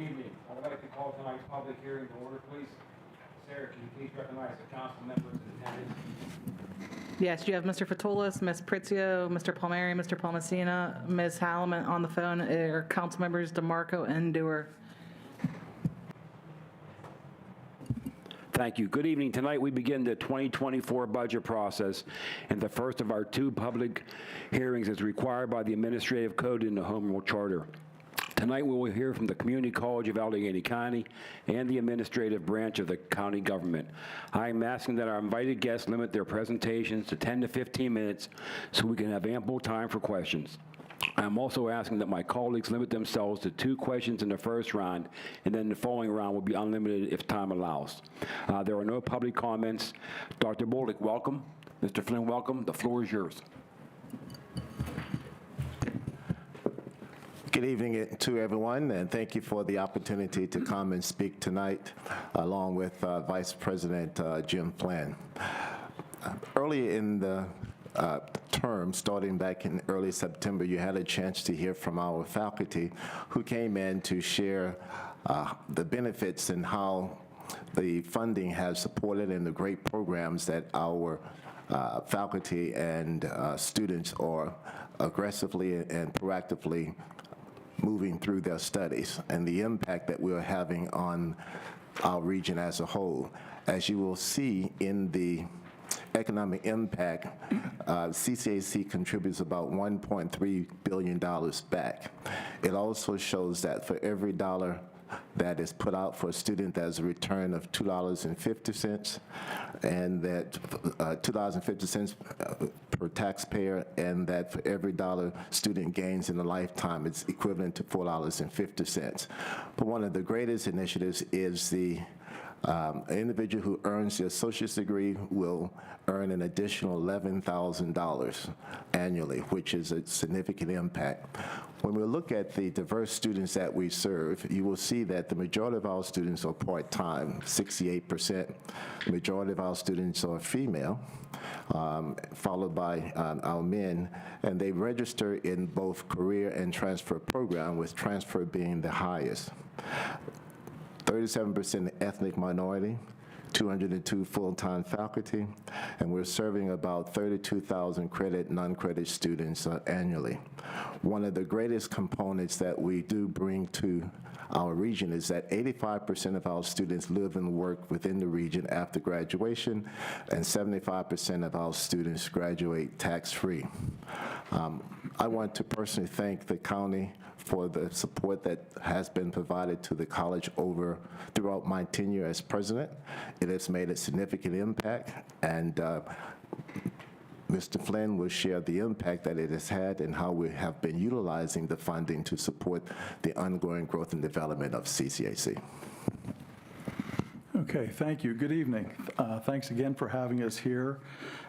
evening. I would like to call tonight's public hearing to order, please. Sarah, can you please recognize the council members in attendance? Yes, you have Mr. Fatulis, Ms. Pritzio, Mr. Palmieri, Mr. Palmasina, Ms. Halleman on the phone, council members DeMarco and Dewar. Thank you. Good evening. Tonight we begin the 2024 budget process, and the first of our two public hearings is required by the Administrative Code in the Home Rule Charter. Tonight we will hear from the Community College of Allegheny County and the administrative branch of the county government. I am asking that our invited guests limit their presentations to 10 to 15 minutes so we can have ample time for questions. I'm also asking that my colleagues limit themselves to 2 questions in the first round, and then the following round will be unlimited if time allows. There are no public comments. Dr. Bullock, welcome. Mr. Flynn, welcome. The floor is yours. Good evening to everyone, and thank you for the opportunity to come and speak tonight, along with Vice President Jim Flynn. Early in the term, starting back in early September, you had a chance to hear from our faculty who came in to share the benefits and how the funding has supported and the great programs that our faculty and students are aggressively and proactively moving through their studies, and the impact that we're having on our region as a whole. As you will see in the economic impact, CCAC contributes about $1.3 billion back. It also shows that for every dollar that is put out for a student, there's a return of $2.50, and that $2.50 per taxpayer, and that for every dollar student gains in a lifetime, it's equivalent to $4.50. But one of the greatest initiatives is the an individual who earns the associate's degree will earn an additional $11,000 annually, which is a significant impact. When we look at the diverse students that we serve, you will see that the majority of our students are part-time, 68%. The majority of our students are female, followed by our men, and they register in both career and transfer program, with transfer being the highest. 37% ethnic minority, 202 full-time faculty, and we're serving about 32,000 credit, non-credit students annually. One of the greatest components that we do bring to our region is that 85% of our students live and work within the region after graduation, and 75% of our students graduate tax-free. I want to personally thank the county for the support that has been provided to the college throughout my tenure as president. It has made a significant impact, and Mr. Flynn will share the impact that it has had and how we have been utilizing the funding to support the ongoing growth and development of CCAC. Okay, thank you. Good evening. Thanks again for having us here.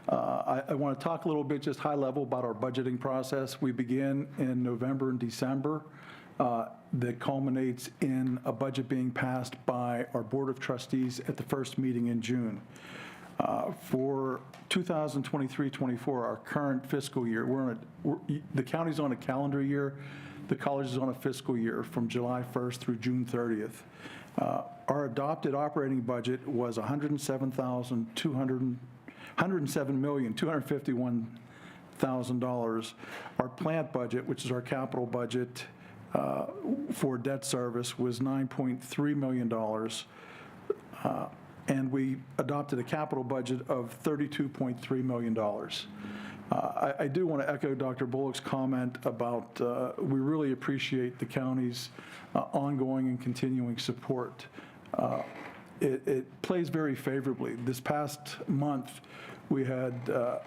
I want to talk a little bit, just high level, about our budgeting process. We begin in November and December. That culminates in a budget being passed by our Board of Trustees at the first meeting in June. For 2023-24, our current fiscal year, the county's on a calendar year, the college is on a fiscal year from July 1st through June 30th. Our adopted operating budget was $107,251,000. Our plant budget, which is our capital budget for debt service, was $9.3 million. And we adopted a capital budget of $32.3 million. I do want to echo Dr. Bullock's comment about we really appreciate the county's ongoing and continuing support. It plays very favorably. This past month, we had a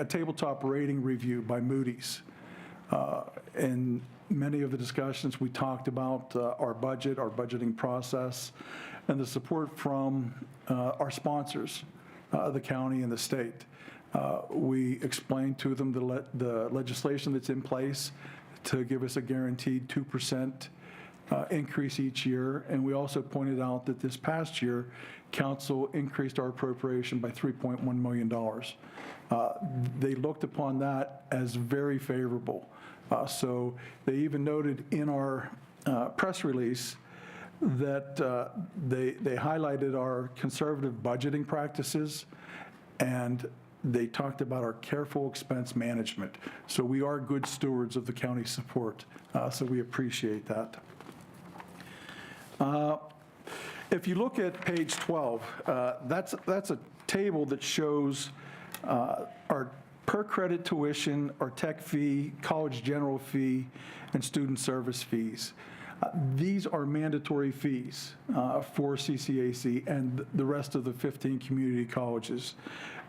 tabletop rating review by Moody's. In many of the discussions, we talked about our budget, our budgeting process, and the support from our sponsors, the county and the state. We explained to them the legislation that's in place to give us a guaranteed 2% increase each year, and we also pointed out that this past year, council increased our appropriation by $3.1 million. They looked upon that as very favorable. So they even noted in our press release that they highlighted our conservative budgeting practices, and they talked about our careful expense management. So we are good stewards of the county support, so we appreciate that. If you look at page 12, that's a table that shows our per credit tuition, our tech fee, college general fee, and student service fees. These are mandatory fees for CCAC and the rest of the 15 community colleges.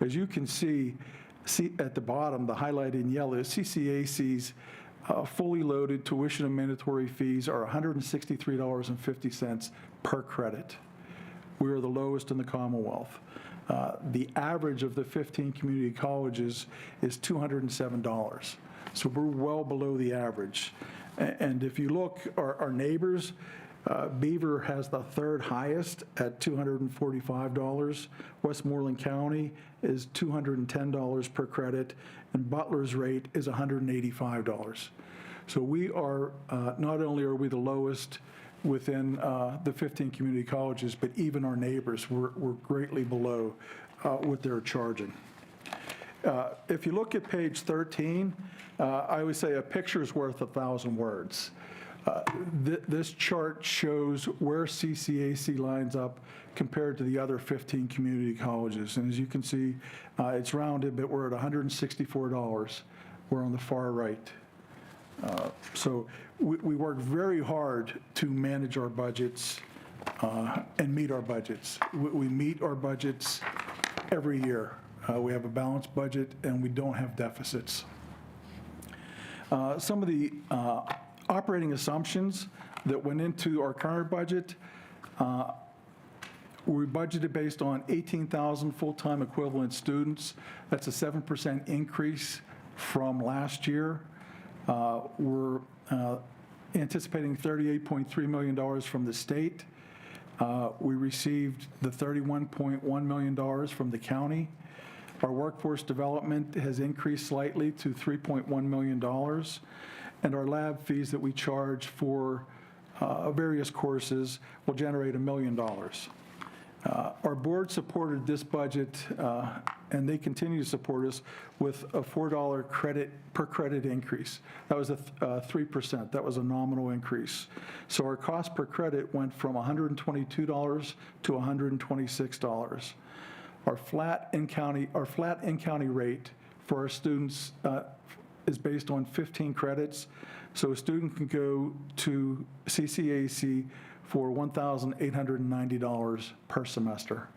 As you can see at the bottom, the highlighted in yellow, CCAC's fully loaded tuition and mandatory fees are $163.50 per credit. We are the lowest in the Commonwealth. The average of the 15 community colleges is $207. So we're well below the average. And if you look, our neighbors, Beaver has the third highest at $245. Westmoreland County is $210 per credit, and Butler's rate is $185. So we are, not only are we the lowest within the 15 community colleges, but even our neighbors, we're greatly below what they're charging. If you look at page 13, I always say a picture's worth 1,000 words. This chart shows where CCAC lines up compared to the other 15 community colleges. And as you can see, it's rounded, but we're at $164. We're on the far right. So we work very hard to manage our budgets and meet our budgets. We meet our budgets every year. We have a balanced budget, and we don't have deficits. Some of the operating assumptions that went into our current budget, we budgeted based on 18,000 full-time equivalent students. That's a 7% increase from last year. We're anticipating $38.3 million from the state. We received the $31.1 million from the county. Our workforce development has increased slightly to $3.1 million, and our lab fees that we charge for various courses will generate $1 million. Our board supported this budget, and they continue to support us with a $4 credit per credit increase. That was a 3%. That was a nominal increase. So our cost per credit went from $122 to $126. Our flat in-county rate for our students is based on 15 credits. So a student can go to CCAC for $1,890 per semester.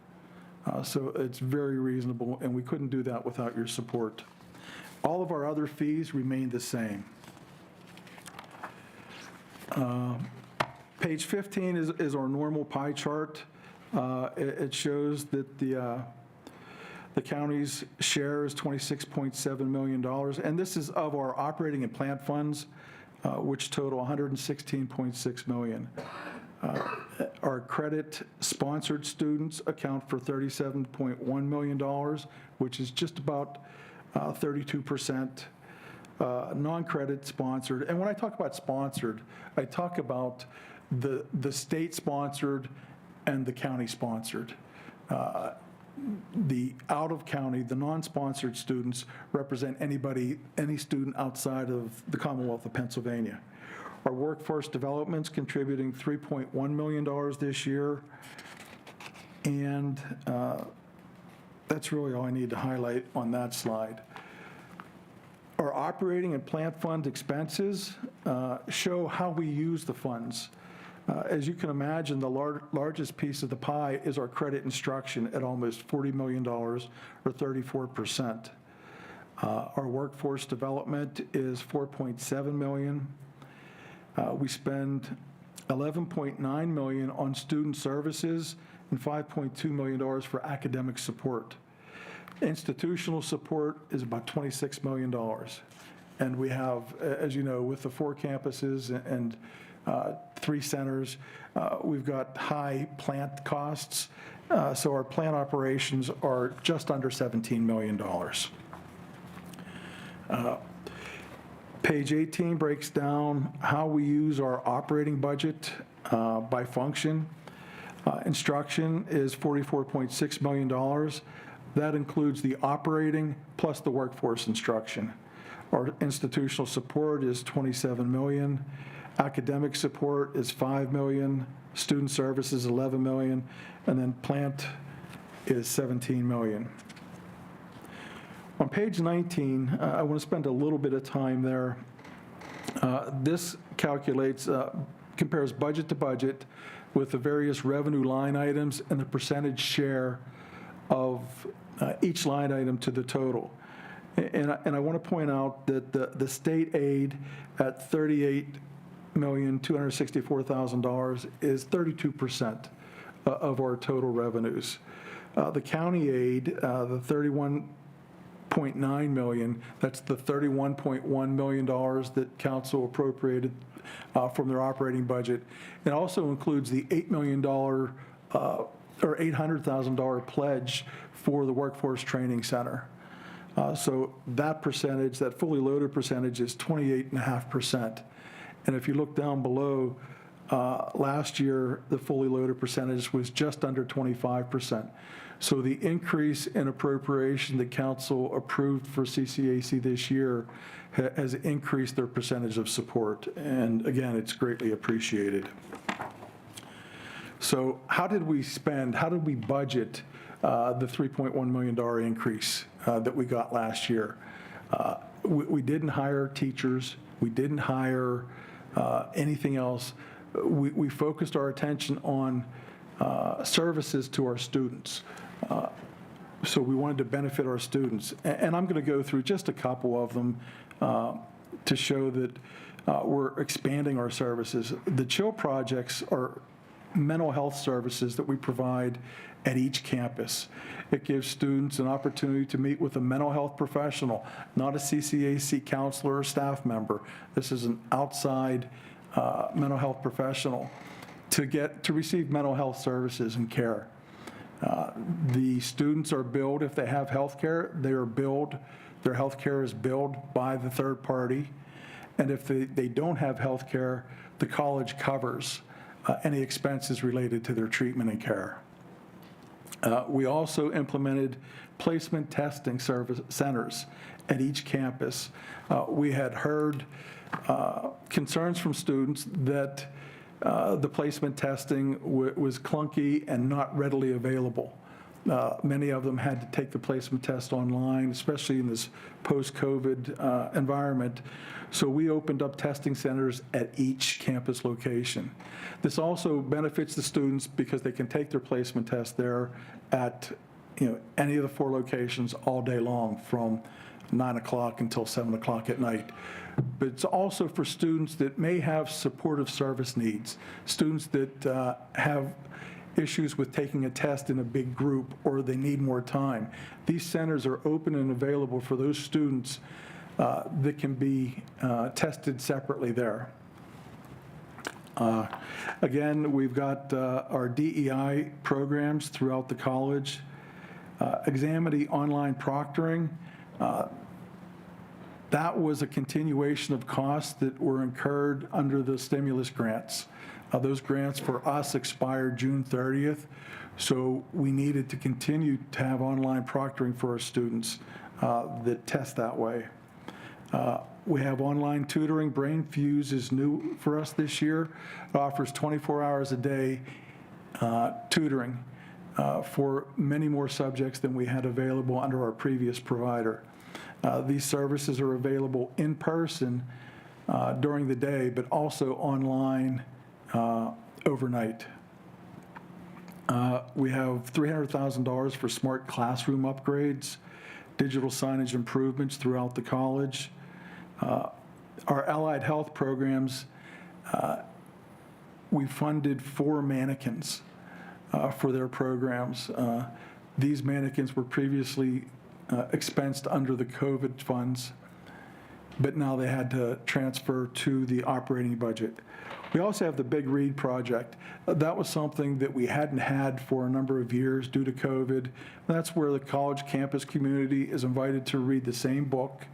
So it's very reasonable, and we couldn't do that without your support. All of our other fees remain the same. Page 15 is our normal pie chart. It shows that the county's share is $26.7 million, and this is of our operating and plant funds, which total $116.6 million. Our credit-sponsored students account for $37.1 million, which is just about 32%. Non-credit sponsored, and when I talk about sponsored, I talk about the state-sponsored and the county-sponsored. The out-of-county, the non-sponsored students represent any student outside of the Commonwealth of Pennsylvania. Our workforce development's contributing $3.1 million this year, and that's really all I need to highlight on that slide. Our operating and plant fund expenses show how we use the funds. As you can imagine, the largest piece of the pie is our credit instruction at almost $40 million, or 34%. Our workforce development is $4.7 million. We spend $11.9 million on student services and $5.2 million for academic support. Institutional support is about $26 million. And we have, as you know, with the 4 campuses and 3 centers, we've got high plant costs. So our plant operations are just under $17 million. Page 18 breaks down how we use our operating budget. by function. Instruction is $44.6 million. That includes the operating plus the workforce instruction. Our institutional support is $27 million. Academic support is $5 million. Student services, $11 million. And then plant is $17 million. On page 19, I want to spend a little bit of time there. This calculates, compares budget to budget with the various revenue line items and the percentage share of each line item to the total. And I want to point out that the state aid at $38,264,000 is 32% of our total revenues. The county aid, the $31.9 million, that's the $31.1 million that council appropriated from their operating budget. It also includes the $8 million or $800,000 pledge for the Workforce Training Center. So that percentage, that fully loaded percentage, is 28.5%. And if you look down below, last year, the fully loaded percentage was just under 25%. So the increase in appropriation that council approved for CCAC this year has increased their percentage of support. And again, it's greatly appreciated. So how did we budget the $3.1 million increase that we got last year? We didn't hire teachers. We didn't hire anything else. We focused our attention on services to our students. So we wanted to benefit our students. And I'm going to go through just a couple of them to show that we're expanding our services. The CHILL projects are mental health services that we provide at each campus. It gives students an opportunity to meet with a mental health professional, not a CCAC counselor or staff member. This is an outside mental health professional to receive mental health services and care. The students are billed, if they have health care, their health care is billed by the third party. And if they don't have health care, the college covers any expenses related to their treatment and care. We also implemented placement testing centers at each campus. We had heard concerns from students that the placement testing was clunky and not readily available. Many of them had to take the placement test online, especially in this post-COVID environment. So we opened up testing centers at each campus location. This also benefits the students because they can take their placement test there at any of the 4 locations all day long from 9 o'clock until 7 o'clock at night. But it's also for students that may have supportive service needs, students that have issues with taking a test in a big group or they need more time. These centers are open and available for those students that can be tested separately there. Again, we've got our DEI programs throughout the college. Examity online proctoring, that was a continuation of costs that were incurred under the stimulus grants. Those grants for us expired June 30th, so we needed to continue to have online proctoring for our students that test that way. We have online tutoring. BrainFuse is new for us this year. It offers 24 hours a day tutoring for many more subjects than we had available under our previous provider. These services are available in person during the day, but also online overnight. We have $300,000 for smart classroom upgrades, digital signage improvements throughout the college. Our allied health programs, we funded 4 mannequins for their programs. These mannequins were previously expensed under the COVID funds, but now they had to transfer to the operating budget. We also have the Big Read project. That was something that we hadn't had for a number of years due to COVID. That's where the college campus community is invited to read the same book.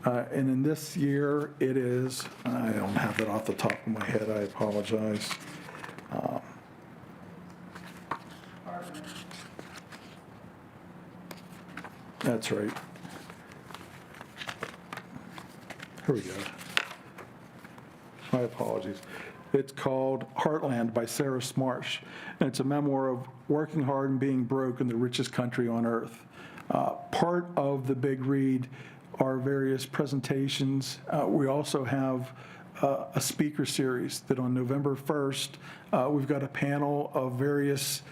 And in this year, it is, I don't have that off the top of my head, I apologize. That's right. Here we go. My apologies. It's called Heartland by Sarah Smarsh, and it's a memoir of working hard and being broke in the richest country on earth. Part of the big read are various presentations. We also have a speaker series that on November 1st, we've got a panel of various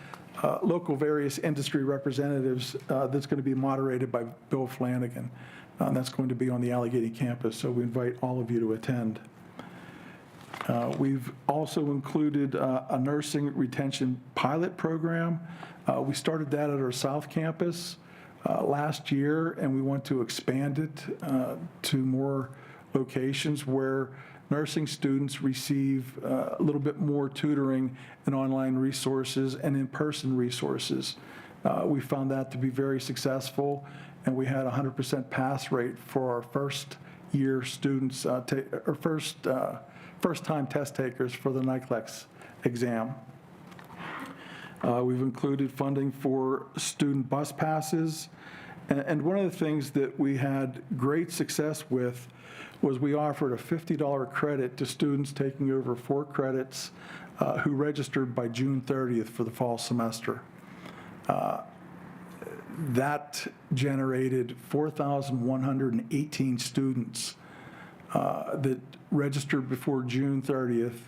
various industry representatives that's going to be moderated by Bill Flanagan. That's going to be on the Allegheny campus, so we invite all of you to attend. We've also included a nursing retention pilot program. We started that at our South Campus last year, and we want to expand it to more locations where nursing students receive a little bit more tutoring and online resources and in-person resources. We found that to be very successful, and we had a 100% pass rate for our first-year students, first-time test takers for the NICLEX exam. We've included funding for student bus passes, and one of the things that we had great success with was we offered a $50 credit to students taking over 4 credits who registered by June 30th for the fall semester. That generated 4,118 students that registered before June 30th,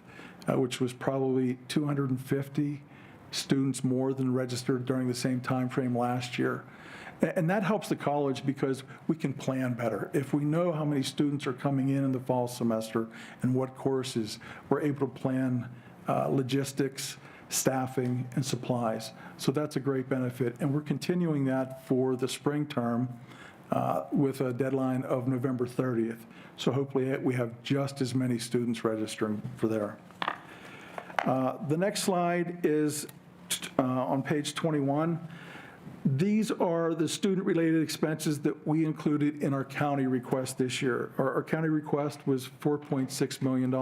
which was probably 250 students more than registered during the same time frame last year. And that helps the college because we can plan better. If we know how many students are coming in the fall semester and what courses, we're able to plan logistics, staffing, and supplies. So that's a great benefit. And we're continuing that for the spring term with a deadline of November 30th. So hopefully we have just as many students registering for there. The next slide is on page 21. These are the student-related expenses that we included in our county request this year. Our county request was $4.6 million.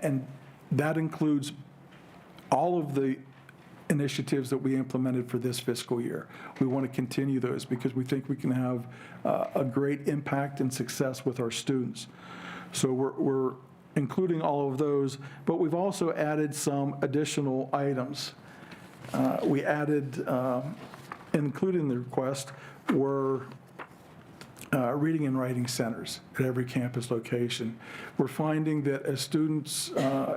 And that includes all of the initiatives that we implemented for this fiscal year. We want to continue those because we think we can have a great impact and success with our students. So we're including all of those, but we've also added some additional items. We added, included in the request, were reading and writing centers at every campus location. We're finding that as students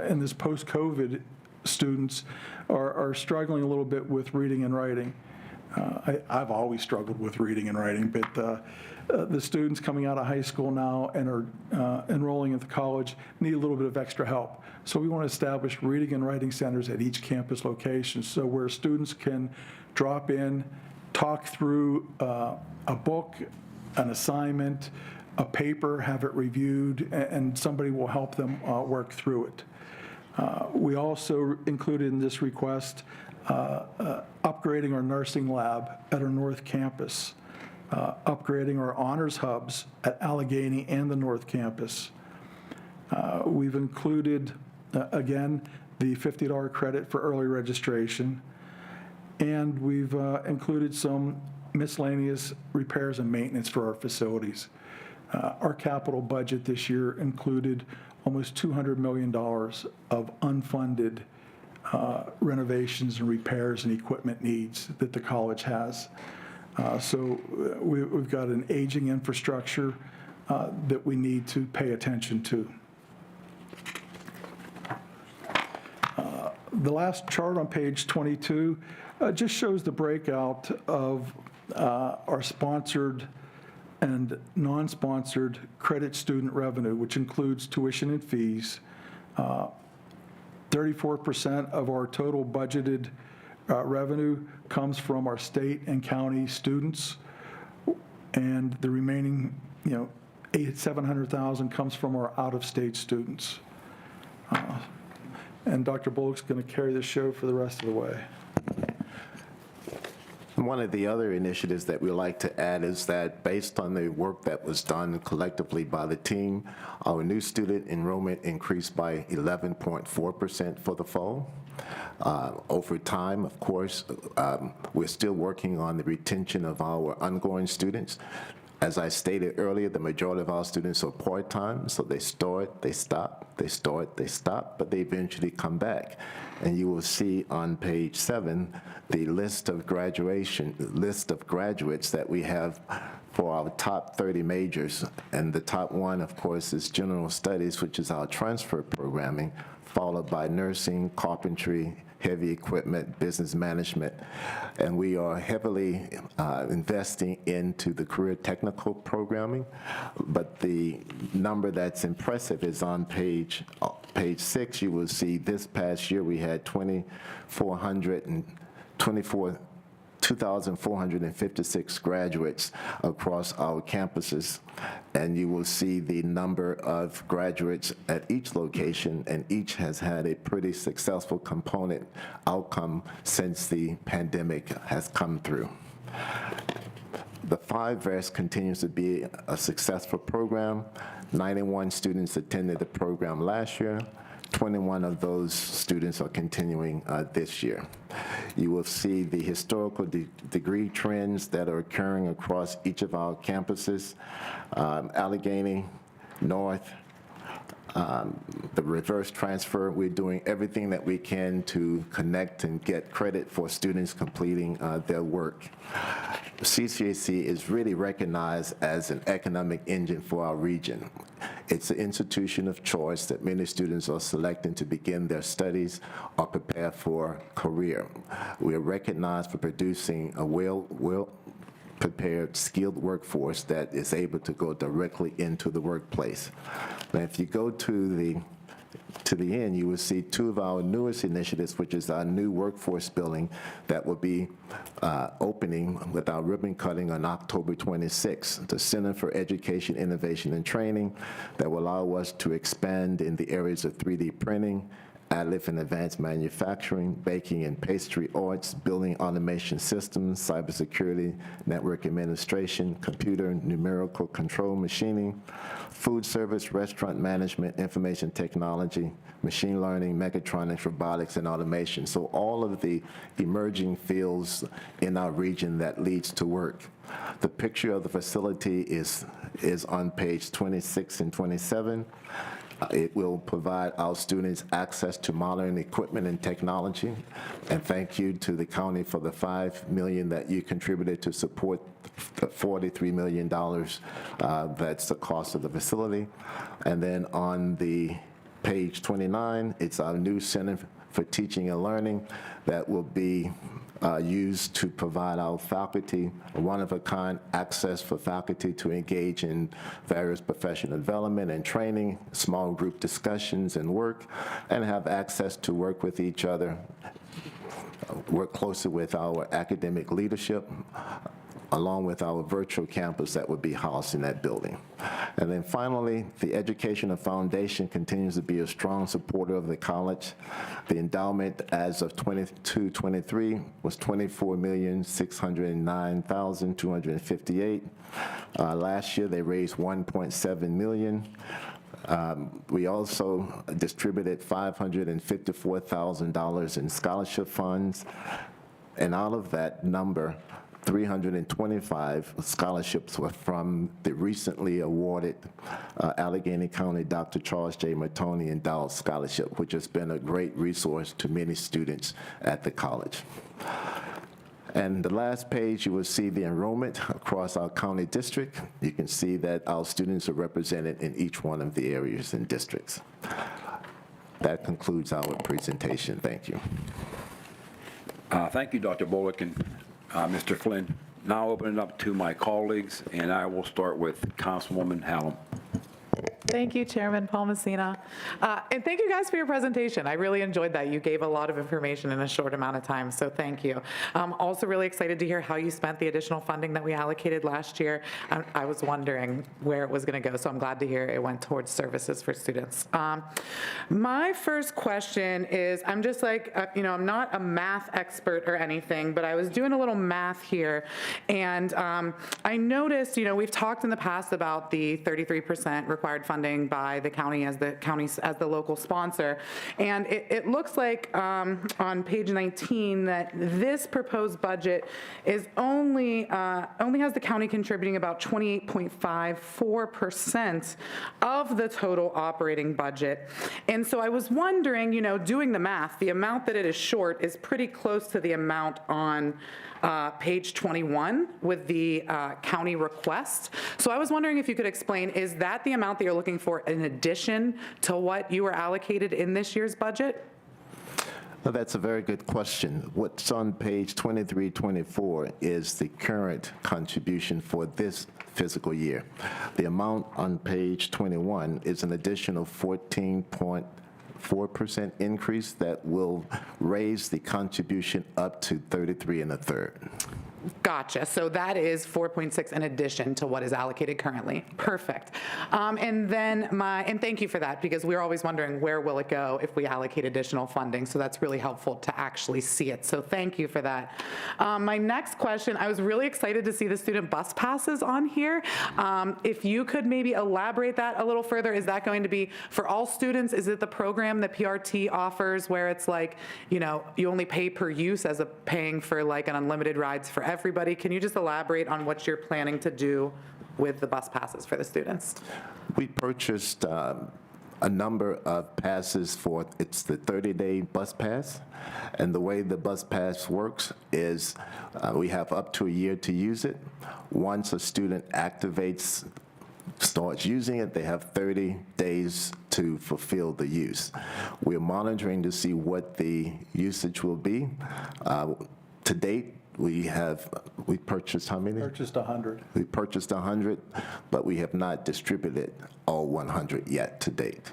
in this post-COVID, students are struggling a little bit with reading and writing. I've always struggled with reading and writing, but the students coming out of high school now and are enrolling at the college need a little bit of extra help. So we want to establish reading and writing centers at each campus location, so where students can drop in, talk through a book, an assignment, a paper, have it reviewed, and somebody will help them work through it. We also included in this request upgrading our nursing lab at our North Campus, upgrading our honors hubs at Allegheny and the North Campus. We've included, again, the $50 credit for early registration, and we've included some miscellaneous repairs and maintenance for our facilities. Our capital budget this year included almost $200 million of unfunded renovations and repairs and equipment needs that the college has. So we've got an aging infrastructure that we need to pay attention to. The last chart on page 22 just shows the breakout of our sponsored and non-sponsored credit student revenue, which includes tuition and fees. 34% of our total budgeted revenue comes from our state and county students, and the remaining, $700,000 comes from our out-of-state students. And Dr. Bullock's going to carry the show for the rest of the way. One of the other initiatives that we like to add is that based on the work that was done collectively by the team, our new student enrollment increased by 11.4% for the fall. Over time, of course, we're still working on the retention of our ongoing students. As I stated earlier, the majority of our students are part-time, so they start, they stop, they start, they stop, but they eventually come back. And you will see on page 7 the list of graduates that we have for our top 30 majors. And the top one, of course, is general studies, which is our transfer programming, followed by nursing, carpentry, heavy equipment, business management, and we are heavily investing into the career technical programming. But the number that's impressive is on page 6. You will see this past year we had 2,456 graduates across our campuses, and you will see the number of graduates at each location, and each has had a pretty successful component outcome since the pandemic has come through. The 5-VEST continues to be a successful program. 91 students attended the program last year. 21 of those students are continuing this year. You will see the historical degree trends that are occurring across each of our campuses. Allegheny, North, the reverse transfer, we're doing everything that we can to connect and get credit for students completing their work. CCAC is really recognized as an economic engine for our region. It's an institution of choice that many students are selecting to begin their studies or prepare for career. We are recognized for producing a well-prepared, skilled workforce that is able to go directly into the workplace. Now, if you go to the end, you will see 2 of our newest initiatives, which is our new workforce building that will be opening with our ribbon cutting on October 26th. The Center for Education, Innovation, and Training that will allow us to expand in the areas of 3D printing, additive and advanced manufacturing, baking and pastry arts, building automation systems, cybersecurity, network administration, computer numerical control machining, food service, restaurant management, information technology, machine learning, mechatronics, robotics, and automation. So all of the emerging fields in our region that leads to work. The picture of the facility is on page 26 and 27. It will provide our students access to modern equipment and technology. And thank you to the county for the $5 million that you contributed to support the $43 million that's the cost of the facility. And then on the page 29, it's our new Center for Teaching and Learning that will be used to provide our faculty one-of-a-kind access for faculty to engage in various professional development and training, small group discussions and work, and have access to work with each other, work closely with our academic leadership, along with our virtual campus that would be housed in that building. And then finally, the Educational Foundation continues to be a strong supporter of the college. The endowment as of 22-23 was $24,609,258. Last year, they raised $1.7 million. We also distributed $554,000 in scholarship funds, and out of that number, 325 scholarships were from the recently awarded Allegheny County Dr. Charles J. Matone Endowed Scholarship, which has been a great resource to many students at the college. And the last page, you will see the enrollment across our county district. You can see that our students are represented in each one of the areas and districts. That concludes our presentation. Thank you. Thank you, Dr. Bullock and Mr. Flynn. Now open it up to my colleagues, and I will start with Councilwoman Hallam. Thank you, Chairman Palmasina. And thank you guys for your presentation. I really enjoyed that. You gave a lot of information in a short amount of time, so thank you. I'm also really excited to hear how you spent the additional funding that we allocated last year. I was wondering where it was going to go, so I'm glad to hear it went towards services for students. My first question is, I'm just like, I'm not a math expert or anything, but I was doing a little math here, and I noticed, we've talked in the past about the 33% required funding funding by the county as the local sponsor. And it looks like on page 19 that this proposed budget is only has the county contributing about 28.54% of the total operating budget. And so I was wondering, doing the math, the amount that it is short is pretty close to the amount on page 21 with the county request. So I was wondering if you could explain, is that the amount that you're looking for in addition to what you were allocated in this year's budget? Well, that's a very good question. What's on page 2324 is the current contribution for this fiscal year. The amount on page 21 is an additional 14.4% increase that will raise the contribution up to 33 1/3. Gotcha. So that is 4.6 in addition to what is allocated currently. Perfect. And thank you for that, because we're always wondering where will it go if we allocate additional funding. So that's really helpful to actually see it. So thank you for that. My next question, I was really excited to see the student bus passes on here. If you could maybe elaborate that a little further, is that going to be for all students? Is it the program that PRT offers where it's like, you only pay per use as paying for like an unlimited rides for everybody? Can you just elaborate on what you're planning to do with the bus passes for the students? We purchased a number of passes for, it's the 30-day bus pass. And the way the bus pass works is we have up to a year to use it. Once a student starts using it, they have 30 days to fulfill the use. We're monitoring to see what the usage will be. To date, we purchased how many? Purchased 100. We purchased 100, but we have not distributed all 100 yet to date.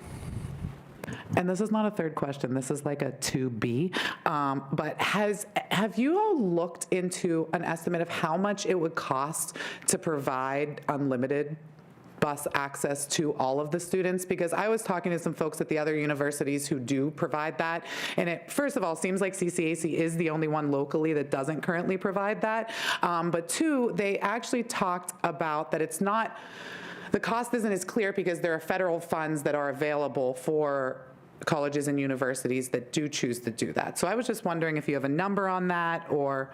And this is not a third question, this is like a 2B, but have you all looked into an estimate of how much it would cost to provide unlimited bus access to all of the students? Because I was talking to some folks at the other universities who do provide that, and it, first of all, seems like CCAC is the only one locally that doesn't currently provide that. But two, they actually talked about that it's not, the cost isn't as clear because there are federal funds that are available for colleges and universities that do choose to do that. So I was just wondering if you have a number on that, or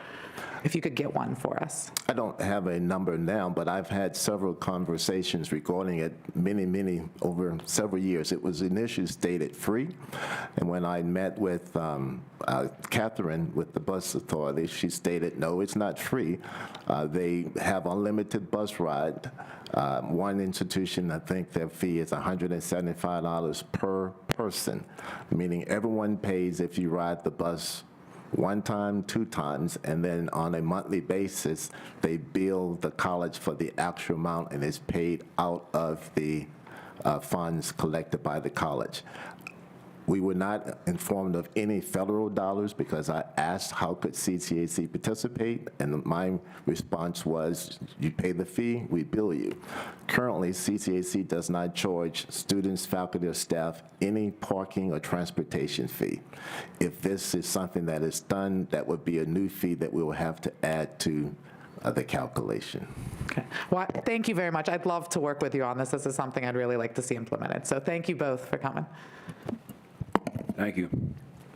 if you could get one for us. I don't have a number now, but I've had several conversations regarding it many, over several years. It was initially stated free, and when I met with Catherine with the bus authority, she stated, no, it's not free. They have unlimited bus ride. One institution, I think their fee is $175 per person, meaning everyone pays if you ride the bus one time, 2 times, and then on a monthly basis, they bill the college for the actual amount and it's paid out of the funds collected by the college. We were not informed of any federal dollars because I asked how could CCAC participate, and my response was, you pay the fee, we bill you. Currently, CCAC does not charge students, faculty, or staff any parking or transportation fee. If this is something that is done, that would be a new fee that we will have to add to the calculation. Okay. Well, thank you very much. I'd love to work with you on this. This is something I'd really like to see implemented. So thank you both for coming. Thank you.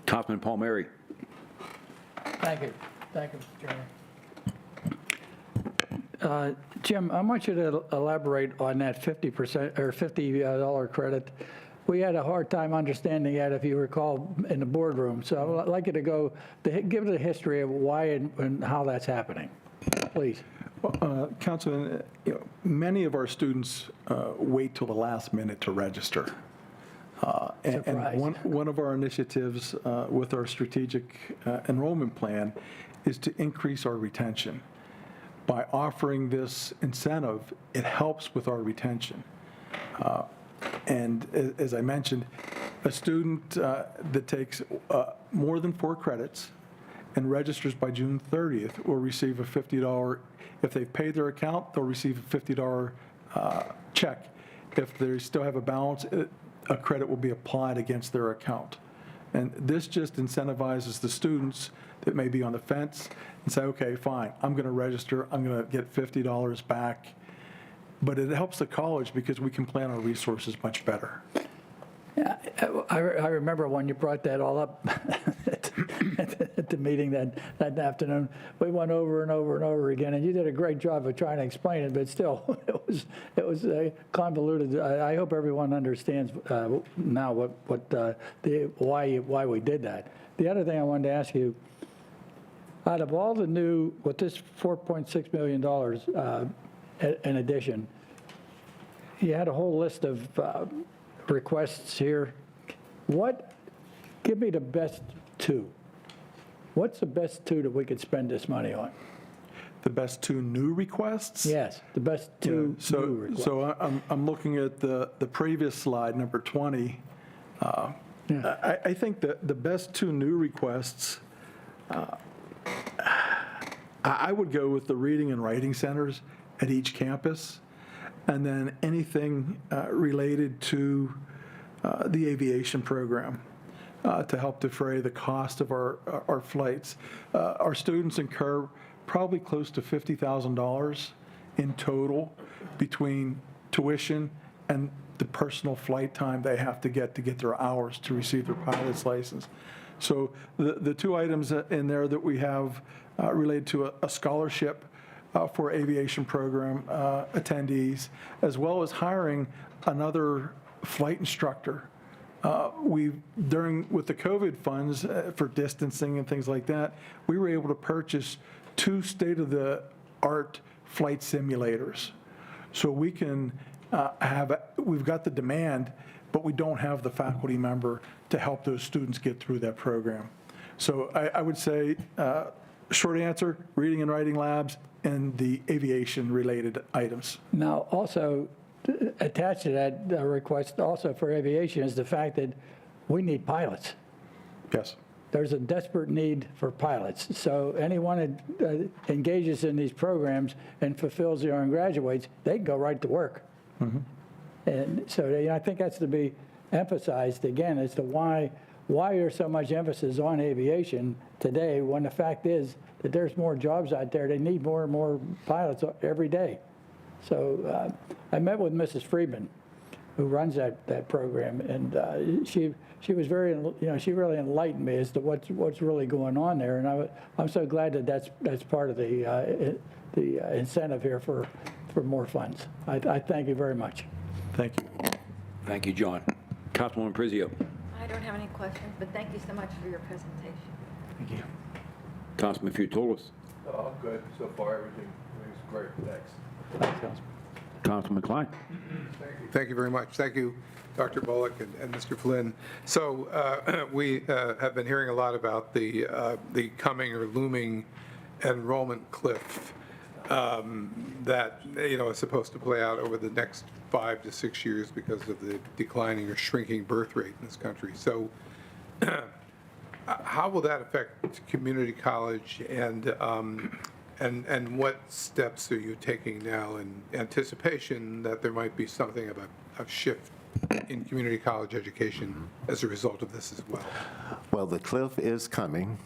Councilman Palmieri. Thank you, Mr. Chairman. Jim, I want you to elaborate on that 50% or $50 credit. We had a hard time understanding that, if you recall, in the boardroom. So I'd like you to give the history of why and how that's happening, please. Councilman, many of our students wait till the last minute to register. And one of our initiatives with our strategic enrollment plan is to increase our retention. By offering this incentive, it helps with our retention. And as I mentioned, a student that takes more than 4 credits and registers by June 30th will receive a $50, if they've paid their account, they'll receive a $50 check. If they still have a balance, a credit will be applied against their account. And this just incentivizes the students that may be on the fence and say, okay, fine, I'm going to register, I'm going to get $50 back. but it helps the college because we can plan our resources much better. Yeah, I remember when you brought that all up at the meeting that afternoon. We went over and over and over again, and you did a great job of trying to explain it, but still, it was convoluted. I hope everyone understands now why we did that. The other thing I wanted to ask you, out of all the new, with this $4.6 million in addition, you had a whole list of requests here. Give me the best two. What's the best two that we could spend this money on? The best two new requests? Yes, the best two new requests. So I'm looking at the previous slide, number 20. I think that the best two new requests, I would go with the reading and writing centers at each campus, and then anything related to the aviation program to help defray the cost of our flights. Our students incur probably close to $50,000 in total between tuition and the personal flight time they have to get their hours to receive their pilot's license. So the two items in there that we have related to a scholarship for aviation program attendees, as well as hiring another flight instructor. With the COVID funds for distancing and things like that, we were able to purchase 2 state-of-the-art flight simulators. So we can we've got the demand, but we don't have the faculty member to help those students get through that program. So I would say, short answer, reading and writing labs and the aviation-related items. Now, also attached to that request also for aviation is the fact that we need pilots. Yes. There's a desperate need for pilots. So anyone that engages in these programs and fulfills their own graduates, they go right to work. And so I think that's to be emphasized again as to why there's so much emphasis on aviation today, when the fact is that there's more jobs out there. They need more and more pilots every day. So I met with Mrs. Friedman, who runs that program, and she was very, she really enlightened me as to what's really going on there. And I'm so glad that that's part of the incentive here for more funds. I thank you very much. Thank you. Thank you, John. Councilwoman Prizio. I don't have any questions, but thank you so much for your presentation. Thank you. Councilman Futulis. I'm good so far. Everything's great. Thanks. Thanks, Councilman. Councilman Klein. Thank you very much. Thank you, Dr. Bullock and Mr. Flynn. So we have been hearing a lot about the coming or looming enrollment cliff that is supposed to play out over the next 5 to 6 years because of the declining or shrinking birth rate in this country. So how will that affect community college, and what steps are you taking now in anticipation that there might be something of a shift in community college education as a result of this as well? Well, the cliff is coming.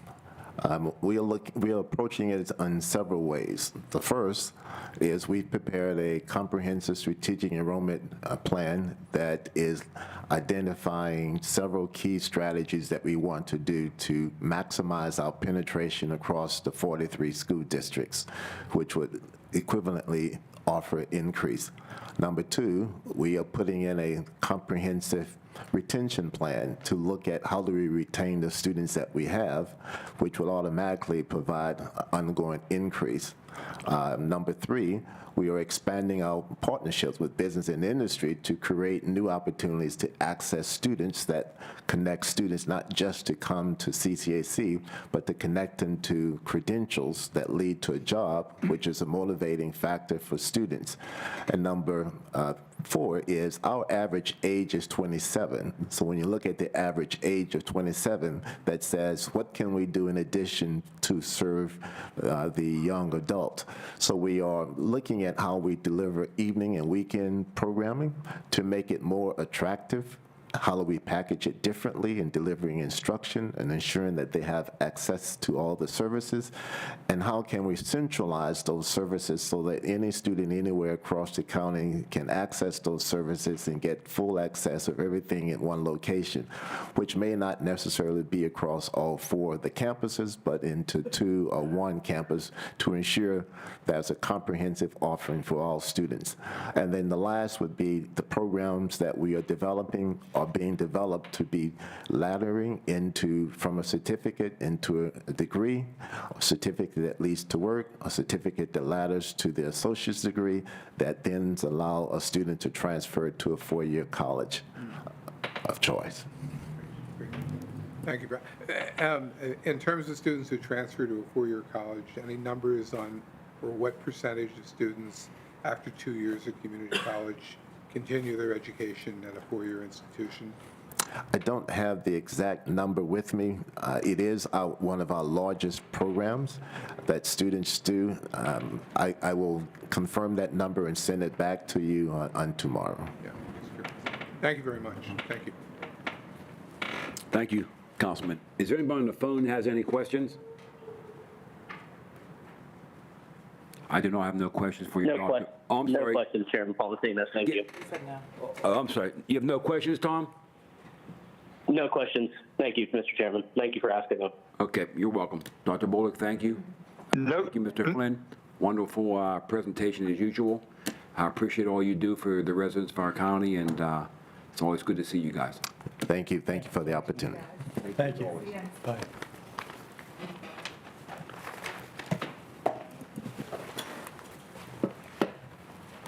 We are approaching it in several ways. The first is we've prepared a comprehensive strategic enrollment plan that is identifying several key strategies that we want to do to maximize our penetration across the 43 school districts, which would equivalently offer an increase. Number 2, we are putting in a comprehensive retention plan to look at how do we retain the students that we have, which will automatically provide an ongoing increase. Number 3, we are expanding our partnerships with business and industry to create new opportunities to access students that connect students not just to come to CCAC, but to connect them to credentials that lead to a job, which is a motivating factor for students. And number 4 is our average age is 27. So when you look at the average age of 27, that says, what can we do in addition to serve the young adult? So we are looking at how we deliver evening and weekend programming to make it more attractive how do we package it differently in delivering instruction and ensuring that they have access to all the services? And how can we centralize those services so that any student anywhere across the county can access those services and get full access of everything in one location, which may not necessarily be across all 4 of the campuses, but into 2 or 1 campus to ensure there's a comprehensive offering for all students. And then the last would be the programs that we are developing are being developed to be laddering into, from a certificate into a degree, a certificate that leads to work, a certificate that ladders to the associate's degree, that then allow a student to transfer to a 4-year college of choice. Thank you, Brad. In terms of students who transfer to a 4-year college, any numbers on, or what percentage of students after 2 years of community college continue their education at a 4-year institution? I don't have the exact number with me. It is one of our largest programs that students do. I will confirm that number and send it back to you on tomorrow. Yeah, just curious. Thank you very much. Thank you. Thank you, Councilman. Is there anybody on the phone that has any questions? I do not have no questions for you, No, Doctor. Oh, I'm no sorry. questions, Chairman Palmasina. Thank you. Oh, I'm sorry. You have no questions, Tom? No questions. Thank you, Mr. Chairman. Thank you for asking them. Okay, you're welcome. Dr. Bullock, thank you. Thank you, Mr. Flynn. Wonderful presentation as usual. I appreciate all you do for the residents of our county, and it's always good to see you guys. Thank you. Thank you for the opportunity. Thank you. Bye.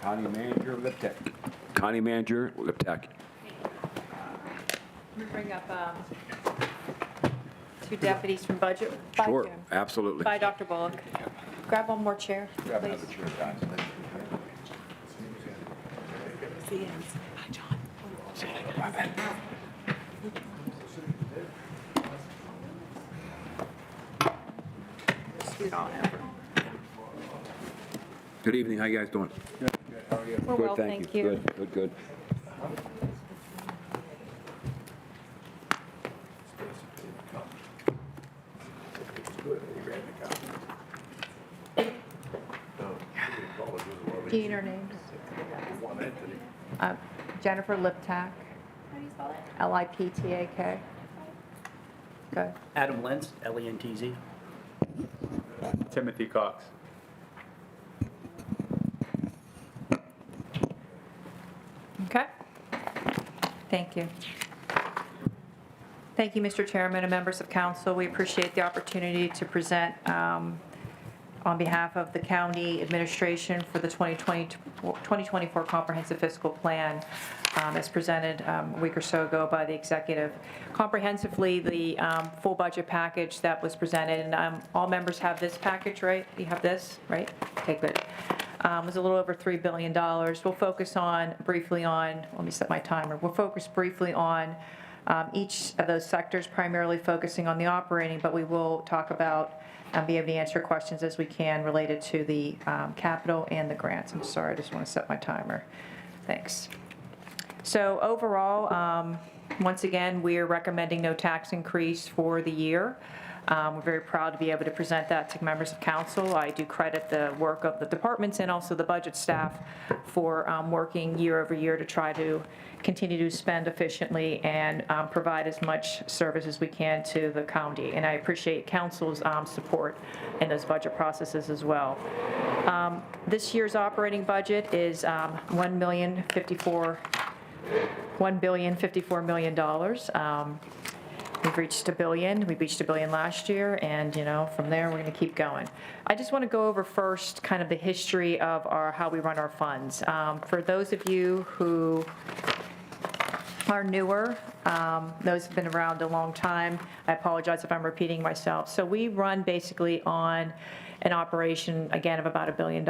County Manager Liptek. County Manager Liptek. Let me bring up 2 deputies from budget. Bye, Sure, Jim. absolutely. Bye, Dr. Bullock. Grab one more chair, please. Scoot on over. Good evening. How you guys doing? We're well, Good, thank you. Good. Do you need her name? Jennifer Liptak. How do you spell it? Liptak. Good. Adam Lentz, Lentz. Timothy Cox. Okay. Thank you. Thank you, Mr. Chairman and members of council. We appreciate the opportunity to present on behalf of the county administration for the 2024 comprehensive fiscal plan as presented a week or so ago by the executive. Comprehensively, the full budget package that was presented, and all members have this package, right? You have this, right? Okay, good. Was a little over $3 billion. We'll focus briefly on, let me set my timer. We'll focus briefly on each of those sectors, primarily focusing on the operating, but we will talk about be able to answer questions as we can related to the capital and the grants. I'm sorry, I just want to set my timer. Thanks. So overall, once again, we are recommending no tax increase for the year. We're very proud to be able to present that to members of council. I do credit the work of the departments and also the budget staff for working year over year to try to continue to spend efficiently and provide as much service as we can to the county. And I appreciate council's support in those budget processes as well. This year's operating budget is $1,054 million. We've reached $1 billion. We reached $1 billion last year, and from there we're going to keep going. I just want to go over first kind of the history of how we run our funds. For those of you who are newer, those have been around a long time, I apologize if I'm repeating myself. So we run basically on an operation, again, of about $1 billion.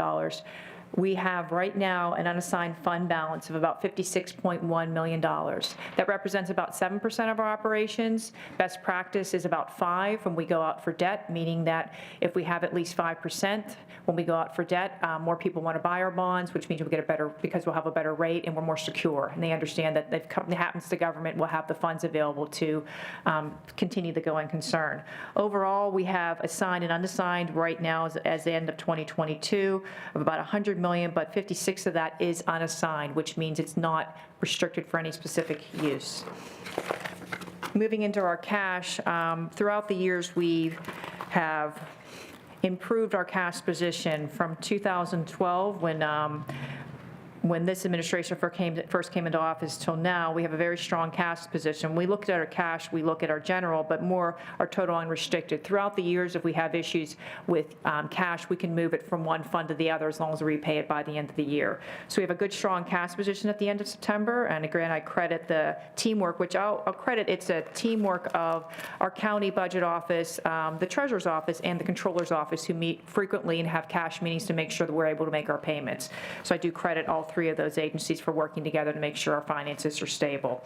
we have right now an unassigned fund balance of about $56.1 million. That represents about 7% of our operations. Best practice is about 5% when we go out for debt, meaning that if we have at least 5% when we go out for debt, more people want to buy our bonds, which means we'll get a better, because we'll have a better rate and we're more secure. And they understand that if something happens to government, we'll have the funds available to continue the going concern. Overall, we have assigned and unassigned right now as the end of 2022 of about $100 million, but 56 of that is unassigned, which means it's not restricted for any specific use. Moving into our cash, throughout the years we have improved our cash position from 2012 when this administration first came into office till now. We have a very strong cash position. We look at our cash, we look at our general, but more our total unrestricted. Throughout the years, if we have issues with cash, we can move it from one fund to the other as long as we repay it by the end of the year. So we have a good, strong cash position at the end of September, and again, I credit the teamwork, which I'll credit, it's a teamwork of our county budget office, the treasurer's office, and the controller's office, who meet frequently and have cash meetings to make sure that we're able to make our payments. So I do credit all three of those agencies for working together to make sure our finances are stable.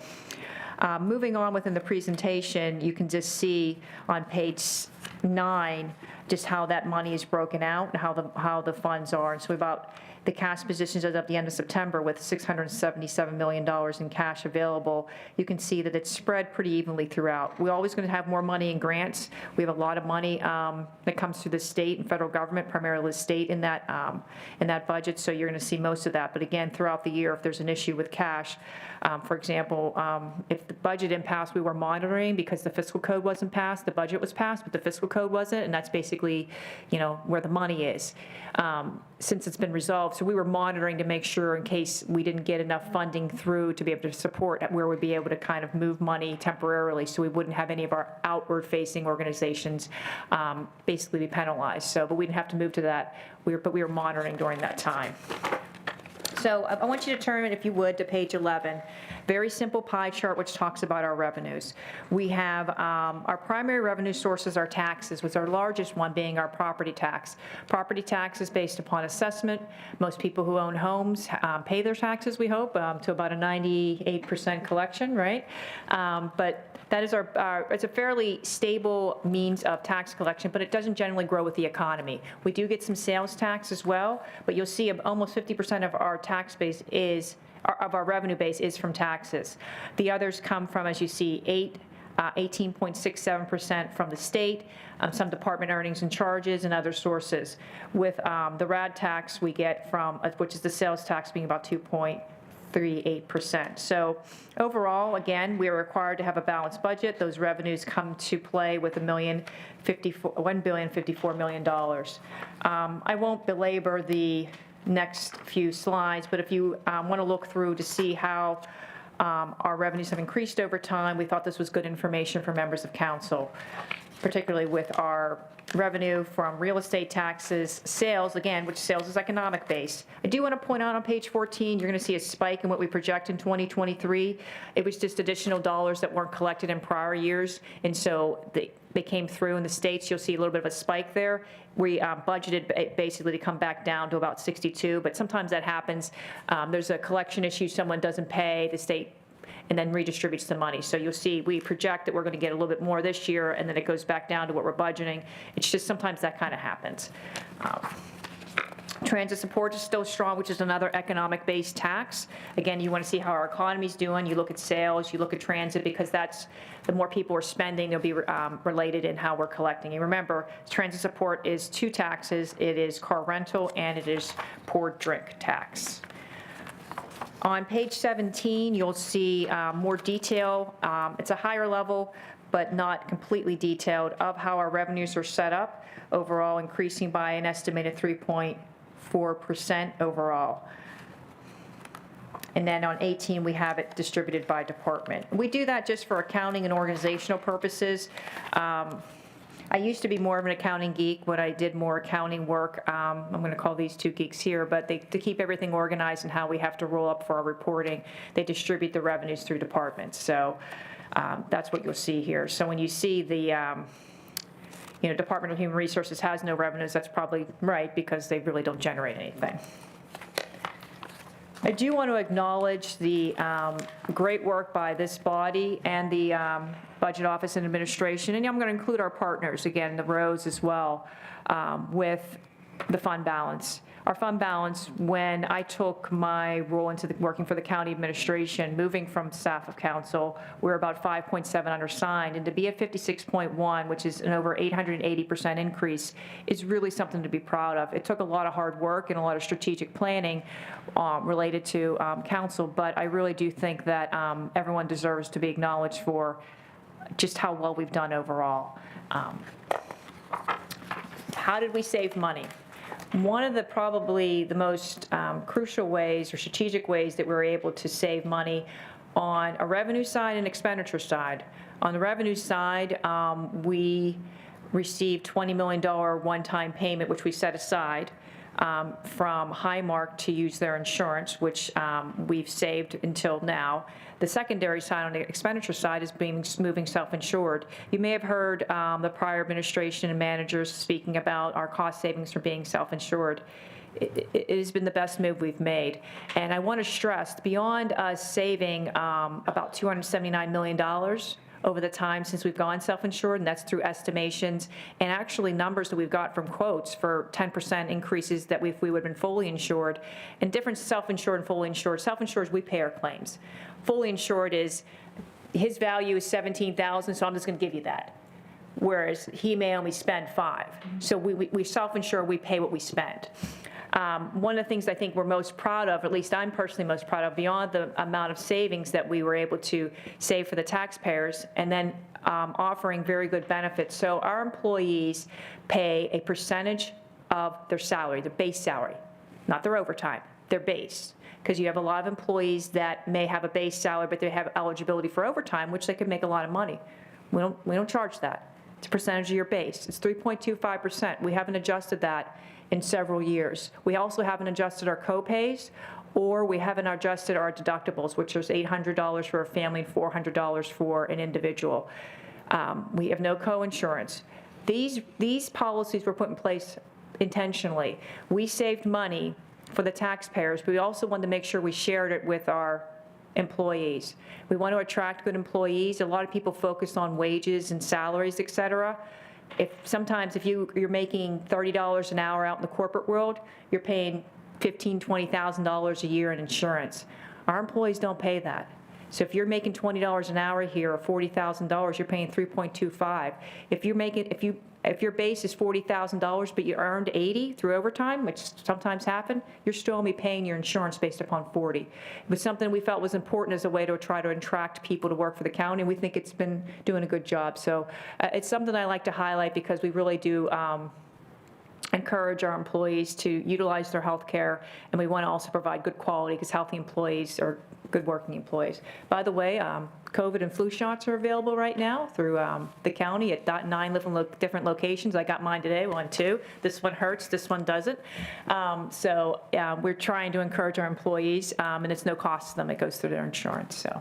Moving on within the presentation, you can just see on page 9 just how that money is broken out and how the funds are. And so about the cash positions as of the end of September with $677 million in cash available, you can see that it's spread pretty evenly throughout. We're always going to have more money in grants. We have a lot of money that comes through the state and federal government, primarily the state in that budget, so you're going to see most of that. But again, throughout the year, if there's an issue with cash, for example, if the budget didn't pass, we were monitoring because the fiscal code wasn't passed. The budget was passed, but the fiscal code wasn't, and that's basically, where the money is. Since it's been resolved, so we were monitoring to make sure in case we didn't get enough funding through to be able to support where we'd be able to kind of move money temporarily, so we wouldn't have any of our outward-facing organizations basically be penalized. So, but we didn't have to move to that. But we were monitoring during that time. So I want you to turn, if you would, to page 11. Very simple pie chart which talks about our revenues. We have our primary revenue sources are taxes, with our largest one being our property tax. Property tax is based upon assessment. Most people who own homes pay their taxes, we hope, to about a 98% collection, right? But that is it's a fairly stable means of tax collection, but it doesn't generally grow with the economy. We do get some sales tax as well, but you'll see almost 50% of our tax base of our revenue base is from taxes. The others come from, as you see, 18.67% from the state, some department earnings and charges, and other sources. With the RAD tax we get from, which is the sales tax, being about 2.38%. So overall, again, we are required to have a balanced budget. Those revenues come to play with $1,054 million. I won't belabor the next few slides, but if you want to look through to see how our revenues have increased over time, we thought this was good information for members of council, particularly with our revenue from real estate taxes, sales, again, which sales is economic based. I do want to point out on page 14, you're going to see a spike in what we project in 2023. It was just additional dollars that weren't collected in prior years, and so they came through in the states. You'll see a little bit of a spike there. We budgeted basically to come back down to about 62, but sometimes that happens. There's a collection issue, someone doesn't pay, the state and then redistributes the money. So you'll see we project that we're going to get a little bit more this year, and then it goes back down to what we're budgeting. It's just sometimes that kind of happens. Transit support is still strong, which is another economic-based tax. Again, you want to see how our economy's doing. You look at sales, you look at transit, because that's the more people are spending, they'll be related in how we're collecting. And remember, transit support is 2 taxes. It is car rental and it is poured drink tax. On page 17, you'll see more detail. It's a higher level, but not completely detailed, of how our revenues are set up, overall increasing by an estimated 3.4% overall. And then on 18, we have it distributed by department. We do that just for accounting and organizational purposes. I used to be more of an accounting geek when I did more accounting work. I'm going to call these 2 geeks here, but to keep everything organized and how we have to roll up for our reporting, they distribute the revenues through departments. So that's what you'll see here. So when you see the Department of Human Resources has no revenues, that's probably right, because they really don't generate anything. I do want to acknowledge the great work by this body and the Budget Office and Administration, and I'm going to include our partners, again, the roads as well, with the fund balance. Our fund balance, when I took my role into working for the county administration, moving from staff of council, we're about 5.7 undersigned, and to be at 56.1, which is an over 880% increase, is really something to be proud of. It took a lot of hard work and a lot of strategic planning related to council, but I really do think that everyone deserves to be acknowledged for just how well we've done overall. How did we save money? One of the probably the most crucial ways or strategic ways that we were able to save money on a revenue side and expenditure side. On the revenue side, we received $20 million one-time payment, which we set aside from Highmark to use their insurance, which we've saved until now. The secondary side on the expenditure side is moving self-insured. You may have heard the prior administration and managers speaking about our cost savings for being self-insured. It has been the best move we've made. And I want to stress, beyond us saving about $279 million over the time since we've gone self-insured, and that's through estimations and actually numbers that we've got from quotes for 10% increases that if we would have been fully insured. And difference self-insured and fully insured. Self-insured is we pay our claims. Fully insured is his value is $17,000, so I'm just going to give you that. Whereas he may only spend $5,000. So we self-insure, we pay what we spend. One of the things I think we're most proud of, at least I'm personally most proud of, beyond the amount of savings that we were able to save for the taxpayers, and then offering very good benefits. So our employees pay a percentage of their salary, their base salary, not their overtime, their base. Because you have a lot of employees that may have a base salary, but they have eligibility for overtime, which they could make a lot of money. We don't charge that. It's a percentage of your base. It's 3.25%. We haven't adjusted that in several years. We also haven't adjusted our co-pays, or we haven't adjusted our deductibles, which is $800 for a family and $400 for an individual. We have no co-insurance. These policies were put in place intentionally. We saved money for the taxpayers, but we also wanted to make sure we shared it with our employees. We want to attract good employees. A lot of people focus on wages and salaries, et cetera. Sometimes if you're making $30 an hour out in the corporate world, you're paying $15,000, $20,000 a year in insurance. Our employees don't pay that. So if you're making $20 an hour here or $40,000, you're paying 3.25. If your base is $40,000, but you earned $80 through overtime, which sometimes happen, you're still only paying your insurance based upon $40. It was something we felt was important as a way to try to attract people to work for the county, and we think it's been doing a good job. So it's something I like to highlight because we really do encourage our employees to utilize their health care, and we want to also provide good quality because healthy employees are good working employees. By the way, COVID and flu shots are available right now through the county at 9 different locations. I got mine today, 2. This one hurts, this one doesn't. So we're trying to encourage our employees, and it's no cost to them. It goes through their insurance. So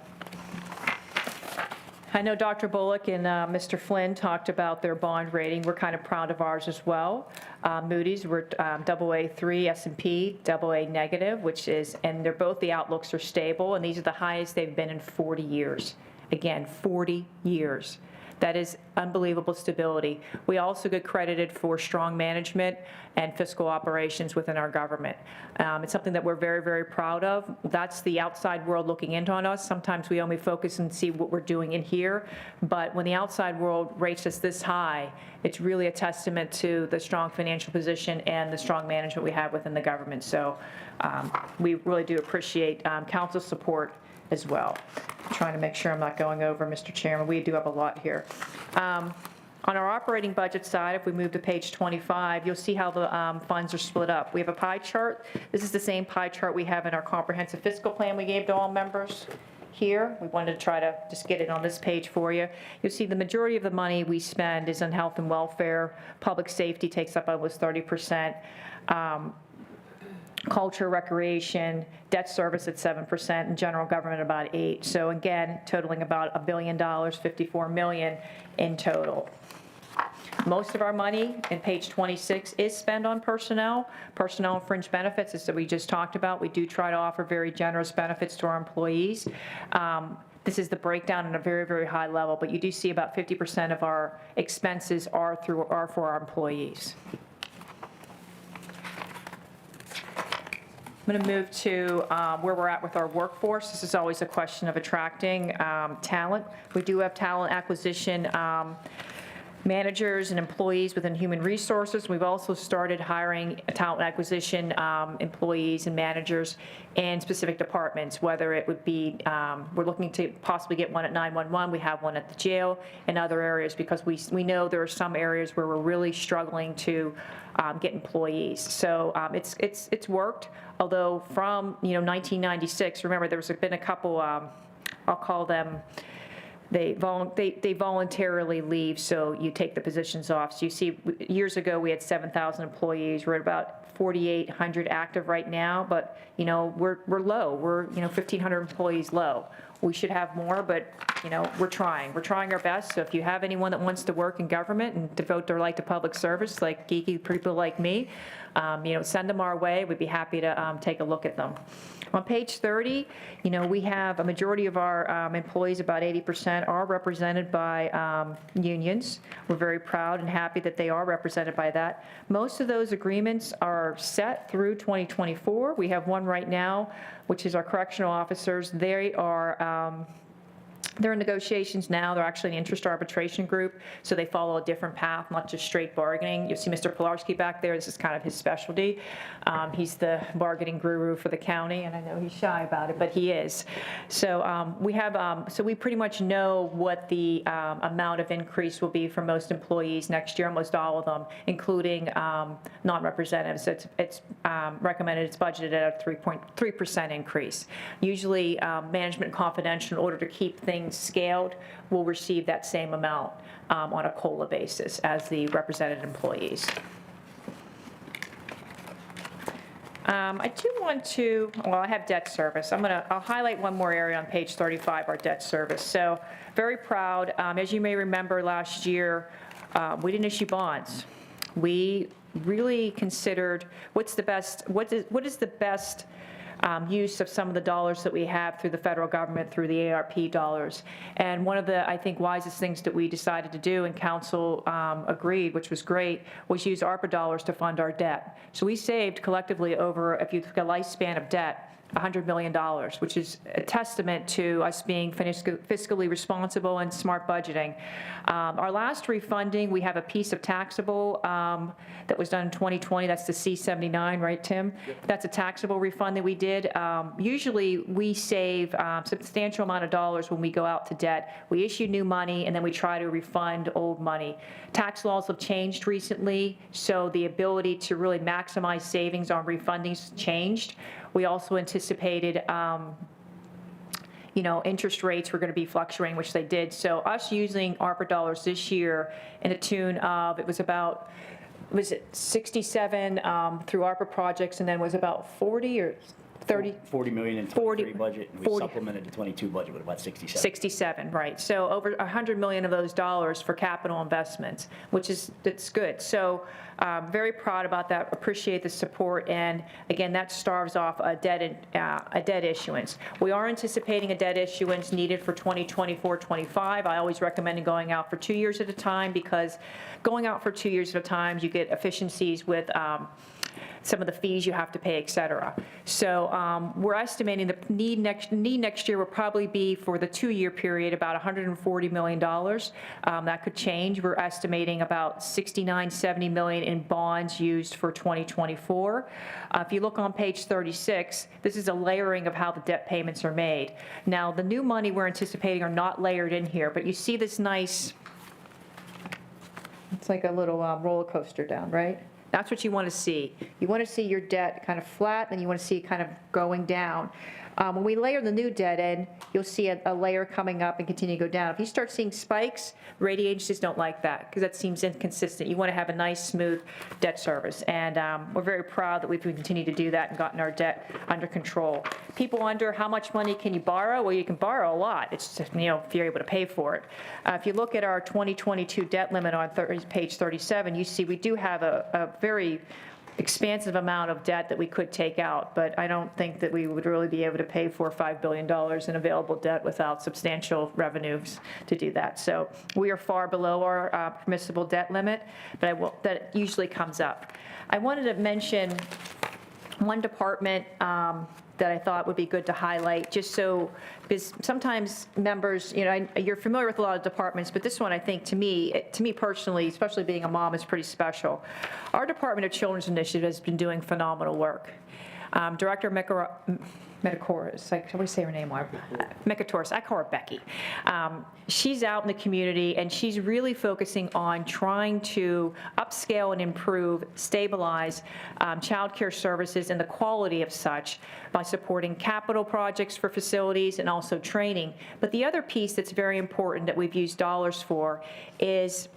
I know Dr. Bullock and Mr. Flynn talked about their bond rating. We're kind of proud of ours as well. Moody's, we're AA3, S&P, AA negative, and they're both, the outlooks are stable, and these are the highest they've been in 40 years. Again, 40 years. That is unbelievable stability. We also get credited for strong management and fiscal operations within our government. It's something that we're very, very proud of. That's the outside world looking in on us. Sometimes we only focus and see what we're doing in here, but when the outside world rates us this high, it's really a testament to the strong financial position and the strong management we have within the government. So we really do appreciate council support as well. I'm trying to make sure I'm not going over, Mr. Chairman. We do have a lot here. On our operating budget side, if we move to page 25, you'll see how the funds are split up. We have a pie chart. This is the same pie chart we have in our comprehensive fiscal plan we gave to all members here. We wanted to try to just get it on this page for you. You'll see the majority of the money we spend is on health and welfare. Public safety takes up almost 30%. Culture, recreation, debt service at 7%, and general government about 8%. So again, totaling about $1 billion, $54 million in total. Most of our money in page 26 is spent on personnel. Personnel and fringe benefits, as we just talked about. We do try to offer very generous benefits to our employees. This is the breakdown at a very, very high level, but you do see about 50% of our expenses are for our employees. I'm going to move to where we're at with our workforce. This is always a question of attracting talent. We do have talent acquisition managers and employees within human resources. We've also started hiring talent acquisition employees and managers in specific departments, whether it would be, we're looking to possibly get one at 911, we have one at the jail, and other areas, because we know there are some areas where we're really struggling to get employees. So it's worked, although from 1996, remember there's been a couple, I'll call them, they voluntarily leave, so you take the positions off. So you see, years ago, we had 7,000 employees. We're at about 4,800 active right now, but, we're low. We're, 1,500 employees low. We should have more, but, we're trying. We're trying our best. So if you have anyone that wants to work in government and devote their life to public service, like geeky people like me, send them our way. We'd be happy to take a look at them. On page 30, we have a majority of our employees, about 80%, are represented by unions. We're very proud and happy that they are represented by that. Most of those agreements are set through 2024. We have one right now, which is our correctional officers. They are they're in negotiations now. They're actually an interest arbitration group, so they follow a different path, not just straight bargaining. You'll see Mr. Pilarski back there. This is kind of his specialty. He's the bargaining guru for the county, and I know he's shy about it, but he is. So we have, so we pretty much know what the amount of increase will be for most employees next year, almost all of them, including non-representatives. So it's recommended, it's budgeted at a 3.3% increase. Usually, Management Confidential, in order to keep things scaled, will receive that same amount on a COLA basis as the represented employees. I do want to, well, I have debt service. I'll highlight one more area on page 35, our debt service. So very proud. As you may remember, last year, we didn't issue bonds. We really considered what is the best use of some of the dollars that we have through the federal government, through the ARP dollars. And one of the, I think, wisest things that we decided to do, and council agreed, which was great, was use ARPA dollars to fund our debt. So we saved collectively over, if you took a lifespan of debt, $100 million, which is a testament to us being fiscally responsible and smart budgeting. Our last refunding, we have a piece of taxable that was done in 2020. That's the C-79, right, Tim? Yep. That's a taxable refund that we did. Usually, we save a substantial amount of dollars when we go out to debt. We issue new money, and then we try to refund old money. Tax laws have changed recently, so the ability to really maximize savings on refundings changed. We also anticipated, interest rates were going to be fluctuating, which they did. So us using ARPA dollars this year in a tune of, it was about, was it 67 through ARPA projects, and then was about 40 or 30? 40 million in 23 budget, and we supplemented the 22 budget with about 67. 67, right. So over 100 million of those dollars for capital investments, which is, that's good. So very proud about that, appreciate the support, and again, that starves off a debt issuance. We are anticipating a debt issuance needed for 2024-25. I always recommend going out for 2 years at a time, because going out for 2 years at a time, you get efficiencies with some of the fees you have to pay, et cetera. So we're estimating the need next year will probably be, for the 2-year period, about $140 million. That could change. We're estimating about $69-70 million in bonds used for 2024. If you look on page 36, this is a layering of how the debt payments are made. Now, the new money we're anticipating are not layered in here, but you see this nice, it's like a little roller coaster down, right? That's what you want to see. You want to see your debt kind of flat, and you want to see it kind of going down. When we layer the new debt in, you'll see a layer coming up and continue to go down. If you start seeing spikes, rating agencies don't like that because that seems inconsistent. You want to have a nice, smooth debt service. And we're very proud that we've continued to do that and gotten our debt under control. People wonder, how much money can you borrow? Well, you can borrow a lot. It's just, if you're able to pay for it. If you look at our 2022 debt limit on page 37, you see we do have a very expansive amount of debt that we could take out, but I don't think that we would really be able to pay for $5 billion in available debt without substantial revenues to do that. So we are far below our permissible debt limit, but that usually comes up. I wanted to mention one department that I thought would be good to highlight, just so, because sometimes members, you're familiar with a lot of departments, but this one, I think, to me personally, especially being a mom, is pretty special. Our Department of Children's Initiative has been doing phenomenal work. Director Metacoris, I always say her name wrong. Mekatoris, I call her Becky. She's out in the community, and she's really focusing on trying to upscale and improve, stabilize child care services and the quality of such by supporting capital projects for facilities and also training. But the other piece that's very important that we've used dollars for is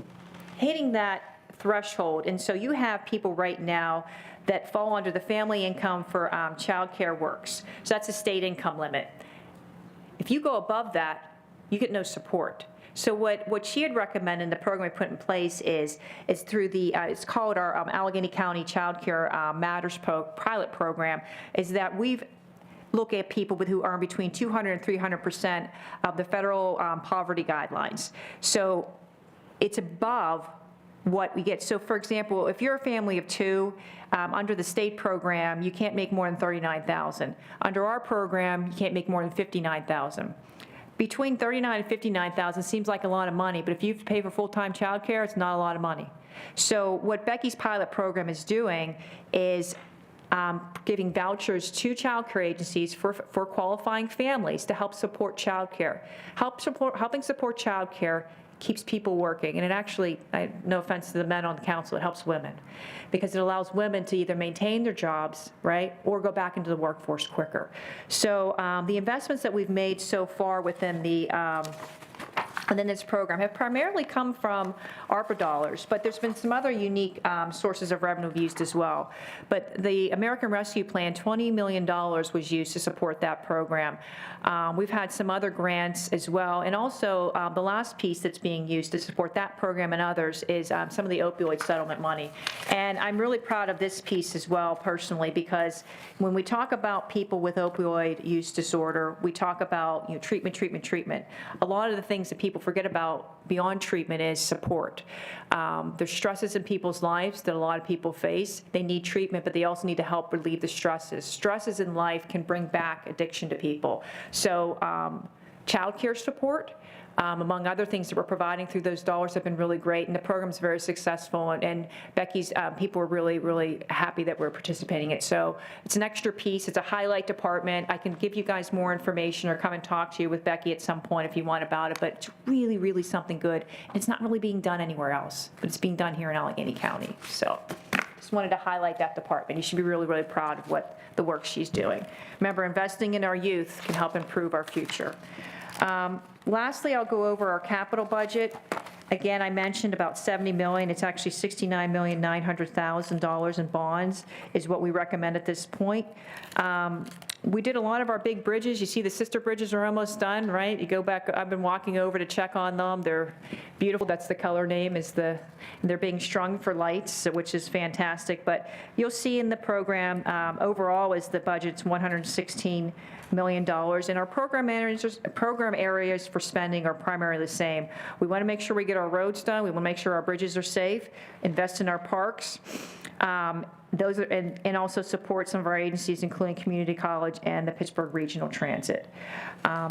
hitting that threshold. And so you have people right now that fall under the family income for child care works. So that's a state income limit. If you go above that, you get no support. So what she had recommended, the program we put in place is through the, it's called our Allegheny County Child Care Matters pilot program, is that we've look at people who earn between 200 and 300% of the federal poverty guidelines. So it's above what we get. So for example, if you're a family of two, under the state program, you can't make more than $39,000. Under our program, you can't make more than $59,000. Between $39,000 and $59,000 seems like a lot of money, but if you pay for full-time child care, it's not a lot of money. So what Becky's pilot program is doing is giving vouchers to child care agencies for qualifying families to help support child care. Helping support child care keeps people working, and it actually, no offense to the men on the council, it helps women because it allows women to either maintain their jobs, right, or go back into the workforce quicker. So the investments that we've made so far within this program have primarily come from ARPA dollars, but there's been some other unique sources of revenue used as well. But the American Rescue Plan, $20 million was used to support that program. We've had some other grants as well, and also the last piece that's being used to support that program and others is some of the opioid settlement money. And I'm really proud of this piece as well, personally, because when we talk about people with opioid use disorder, we talk about treatment. A lot of the things that people forget about beyond treatment is support. There's stresses in people's lives that a lot of people face. They need treatment, but they also need to help relieve the stresses. Stresses in life can bring back addiction to people. So child care support, among other things that we're providing through those dollars, have been really great, and the program's very successful, and Becky's people are really, really happy that we're participating in it. So it's an extra piece. It's a highlight department. I can give you guys more information or come and talk to you with Becky at some point if you want about it, but it's really, really something good, and it's not really being done anywhere else, but it's being done here in Allegheny County. So just wanted to highlight that department. You should be really, really proud of what the work she's doing. Remember, investing in our youth can help improve our future. Lastly, I'll go over our capital budget. Again, I mentioned about $70 million. It's actually $69,900,000 in bonds is what we recommend at this point. We did a lot of our big bridges. You see the sister bridges are almost done, right? You go back, I've been walking over to check on them. They're beautiful. That's the color name, they're being strung for lights, which is fantastic. But you'll see in the program, overall is the budget's $116 million, and our program areas for spending are primarily the same. We want to make sure we get our roads done. We want to make sure our bridges are safe, invest in our parks. Those are, and also support some of our agencies, including Community College and the Pittsburgh Regional Transit. I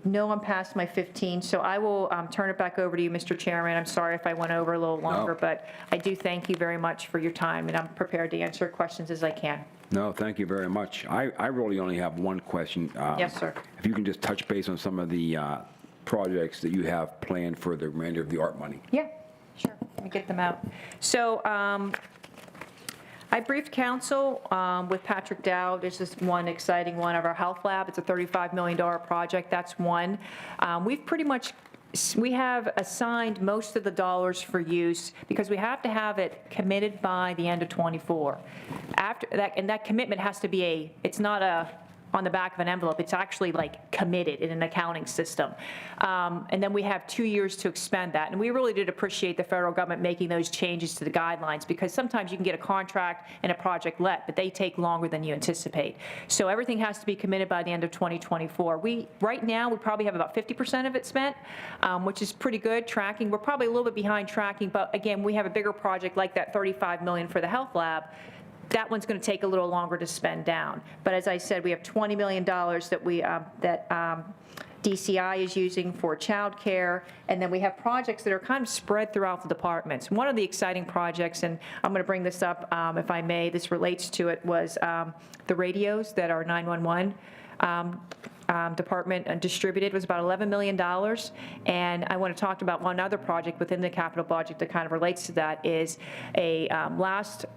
know I'm past my 15, so I will turn it back over to you, Mr. Chairman. I'm sorry if I went over a little longer, but I do thank you very much for your time, and I'm prepared to answer questions as I can. No, thank you very much. I really only have one question. Yes, sir. If you can just touch base on some of the projects that you have planned for the remainder of the ARP money. Yeah, sure. Let me get them out. So I briefed council with Patrick Dowd. There's just one exciting one of our health lab. It's a $35 million project. That's one. We have assigned most of the dollars for use because we have to have it committed by the end of '24. After that, and that commitment has to be it's not on the back of an envelope. It's actually like committed in an accounting system. And then we have 2 years to expend that. And we really did appreciate the federal government making those changes to the guidelines, because sometimes you can get a contract and a project let, but they take longer than you anticipate. So everything has to be committed by the end of 2024. Right now, we probably have about 50% of it spent, which is pretty good tracking. We're probably a little bit behind tracking, but again, we have a bigger project like that $35 million for the health lab. That one's going to take a little longer to spend down. But as I said, we have $20 million that DCI is using for childcare, and then we have projects that are kind of spread throughout the departments. One of the exciting projects, and I'm going to bring this up if I may, this relates to it, was the radios that our 911 department distributed was about $11 million. And I want to talk about one other project within the capital budget that kind of relates to that, is a last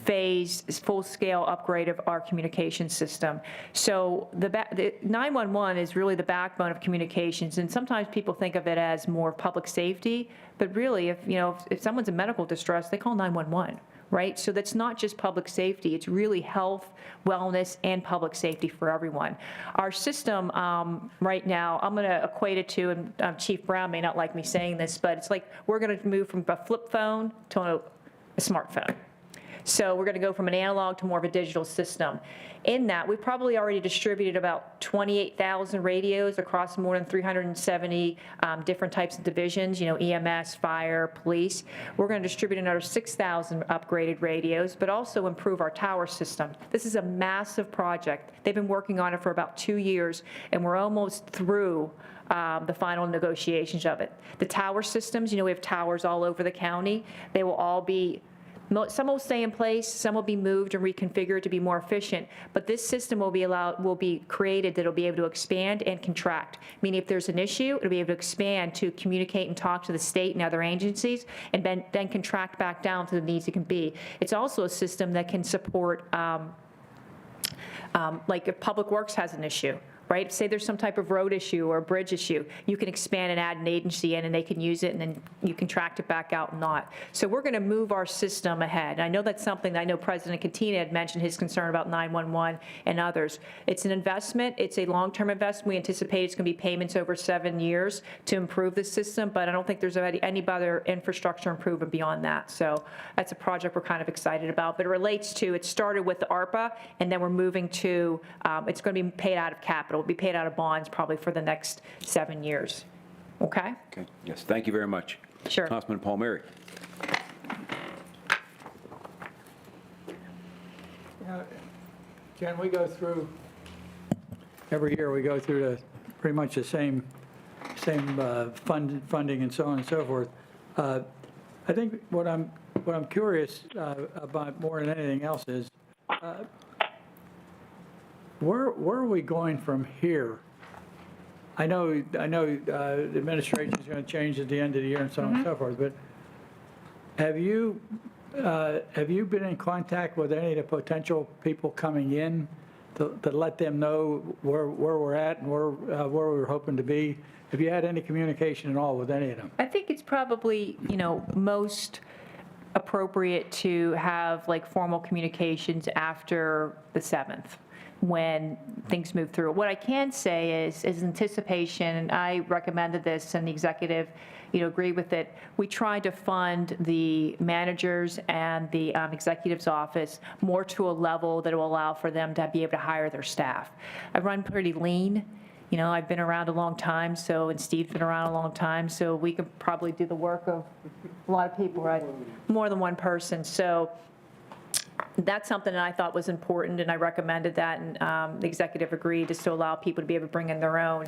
phase full-scale upgrade of our communication system. So the 911 is really the backbone of communications, and sometimes people think of it as more public safety, but really, if someone's in medical distress, they call 911. Right? So that's not just public safety. It's really health, wellness, and public safety for everyone. Our system right now, I'm going to equate it to, and Chief Brown may not like me saying this, but it's like we're going to move from a flip phone to a smartphone. So we're going to go from an analog to more of a digital system. In that, we've probably already distributed about 28,000 radios across more than 370 different types of divisions, EMS, fire, police. We're going to distribute another 6,000 upgraded radios, but also improve our tower system. This is a massive project. They've been working on it for about 2 years, and we're almost through the final negotiations of it. The tower systems, we have towers all over the county. They will all be some will stay in place, some will be moved and reconfigured to be more efficient, but this system will be created that will be able to expand and contract. Meaning if there's an issue, it'll be able to expand to communicate and talk to the state and other agencies, and then contract back down to the needs it can be. It's also a system that can support, like if Public Works has an issue, right? Say there's some type of road issue or a bridge issue, you can expand and add an agency in, and they can use it, and then you contract it back out and not. So we're going to move our system ahead. And I know that's something that I know President Katina had mentioned his concern about 911 and others. It's an investment. It's a long-term investment. We anticipate it's going to be payments over 7 years to improve the system, but I don't think there's any other infrastructure improvement beyond that. So that's a project we're kind of excited about. But it relates to, it started with the ARPA, and then we're moving to, it's going to be paid out of capital. Will be paid out of bonds probably for the next 7 years. Okay? Okay. Yes, thank you very much. Sure. Councilman Palmieri. Can we go through, every year we go through pretty much the same funding and so on and so forth. I think what I'm curious about more than anything else is, where are we going from here? I know the administration's going to change at the end of the year and so on and so forth, but have you been in contact with any of the potential people coming in to let them know where we're at and where we're hoping to be? Have you had any communication at all with any of them? I think it's probably, most appropriate to have like formal communications after the 7th, when things move through. What I can say is anticipation, and I recommended this, and the executive, agreed with it. We tried to fund the managers and the executive's office more to a level that will allow for them to be able to hire their staff. I run pretty lean. I've been around a long time, and Steve's been around a long time, so we could probably do the work of a lot of people, right? More than one person. So that's something that I thought was important, and I recommended that, and the executive agreed, just to allow people to be able to bring in their own.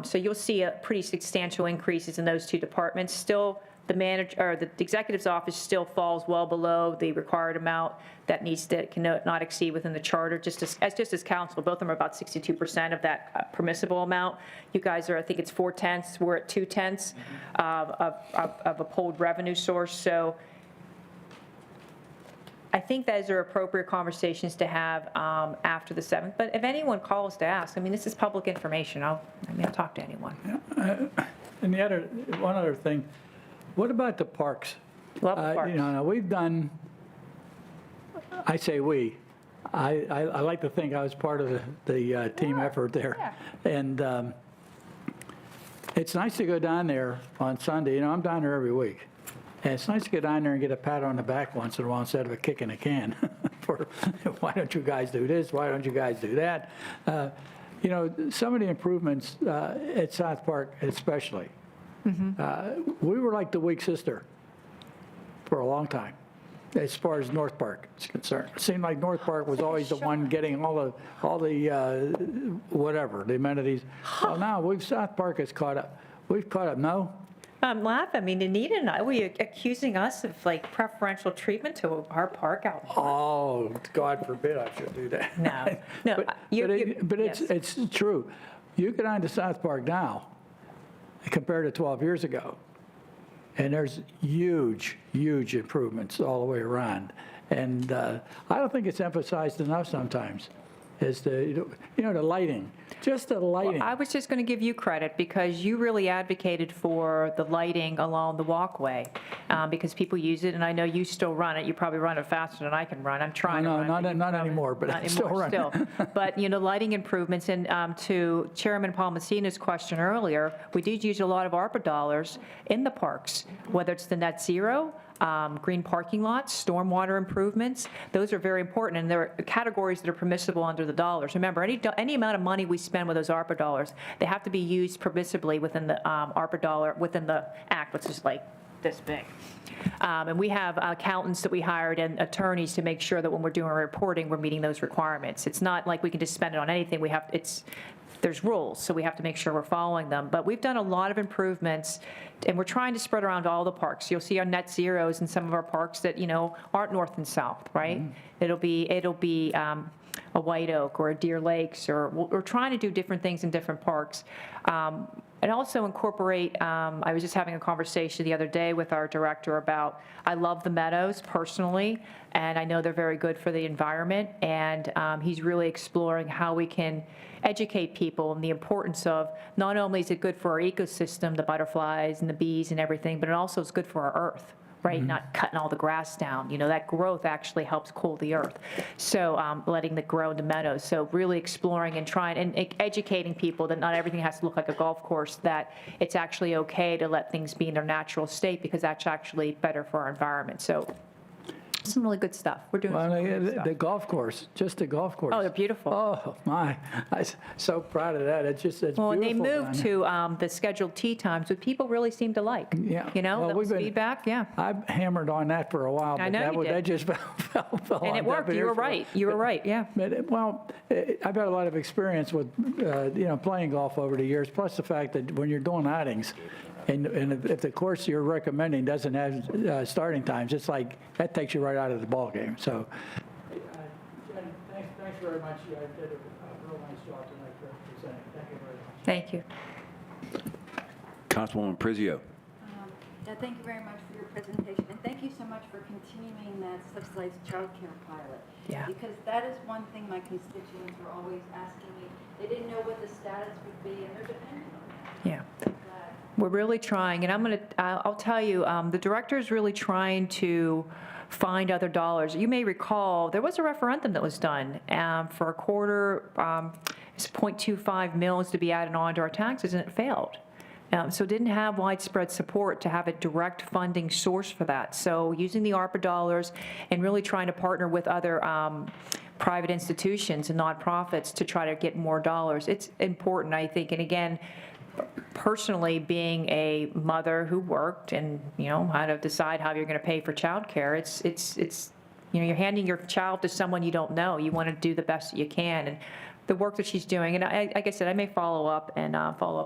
So you'll see a pretty substantial increases in those two departments. Still, the executive's office still falls well below the required amount that cannot exceed within the charter. Just as council, both of them are about 62% of that permissible amount. You guys are, I think it's 4/10. We're at 2/10 of a pulled revenue source. So I think those are appropriate conversations to have after the 7th. But if anyone calls to ask, I mean, this is public information. I'll talk to anyone. And one other thing, what about the parks? Love the parks. You know, we've done, I say we, I like to think I was part of the team effort there. Yeah. And it's nice to go down there on Sunday. You know, I'm down there every week. And it's nice to get down there and get a pat on the back once in a while instead of a kick in the can for, why don't you guys do this? Why don't you guys do that? You know, some of the improvements at South Park especially, we were like the weak sister for a long time as far as North Park is concerned. It seemed like North Park was always the one getting all the whatever, the amenities. Well, now South Park has caught up. We've caught up. No? I'm laughing. I mean, Anita and I, were you accusing us of like preferential treatment to our park out? Oh, God forbid I should do that. No, no. But it's true. You get on to South Park now compared to 12 years ago, and there's huge, huge improvements all the way around. And I don't think it's emphasized enough sometimes, is the lighting, just the lighting. I was just going to give you credit because you really advocated for the lighting along the walkway because people use it, and I know you still run it. You probably run it faster than I can run. I'm trying to run it. No, not anymore, but I still run it. But, lighting improvements, and to Chairman Palmasina's question earlier, we did use a lot of ARPA dollars in the parks, whether it's the net zero, green parking lots, stormwater improvements. Those are very important, and there are categories that are permissible under the dollars. Remember, any amount of money we spend with those ARPA dollars, they have to be used permissibly within the ARPA dollar, within the act, which is like this big. And we have accountants that we hired and attorneys to make sure that when we're doing our reporting, we're meeting those requirements. It's not like we can just spend it on anything. There's rules, so we have to make sure we're following them. But we've done a lot of improvements, and we're trying to spread around all the parks. You'll see our net zeros in some of our parks that, aren't north and south, right? It'll be a White Oak or a Deer Lakes, or we're trying to do different things in different parks. And also incorporate, I was just having a conversation the other day with our director about, I love the meadows personally, and I know they're very good for the environment, and he's really exploring how we can educate people on the importance of, not only is it good for our ecosystem, the butterflies and the bees and everything, but it also is good for our earth, right? Not cutting all the grass down. That growth actually helps cool the earth. So letting it grow into meadows. So really exploring and trying and educating people that not everything has to look like a golf course, that it's actually okay to let things be in their natural state because that's actually better for our environment. So some really good stuff. We're doing some really good stuff. The golf course, just the golf course. Oh, they're beautiful. Oh, my. I'm so proud of that. It's beautiful. Well, and they moved to the scheduled tee times, which people really seem to like. Yeah. Well, that was feedback, yeah. I've hammered on that for a while, but I know you did. that just fell And it on worked. deaf You were ears. right. You were right, yeah. I've had a lot of experience with, playing golf over the years, plus the fact that when you're doing outings, and if the course you're recommending doesn't have starting times, it's like, that takes you right out of the ballgame. So, thanks very much. You did a real nice job tonight presenting. Thank you very much. Thank you. Councilwoman Prizio. Thank you very much for your presentation, and thank you so much for continuing that subsidized childcare pilot. Yeah. Because that is one thing my constituents are always asking me. They didn't know what the status would be, and they're depending on that. Yeah. We're really trying, and I'll tell you, the director is really trying to find other dollars. You may recall, there was a referendum that was done for a quarter, it's 0.25 mils to be added on to our taxes, and it failed. So it didn't have widespread support to have a direct funding source for that. So using the ARPA dollars and really trying to partner with other private institutions and nonprofits to try to get more dollars, it's important, I think. And again, personally, being a mother who worked and, how to decide how you're going to pay for childcare, it's you're handing your child to someone you don't know. You want to do the best that you can. And the work that she's doing, and like I said, I may follow up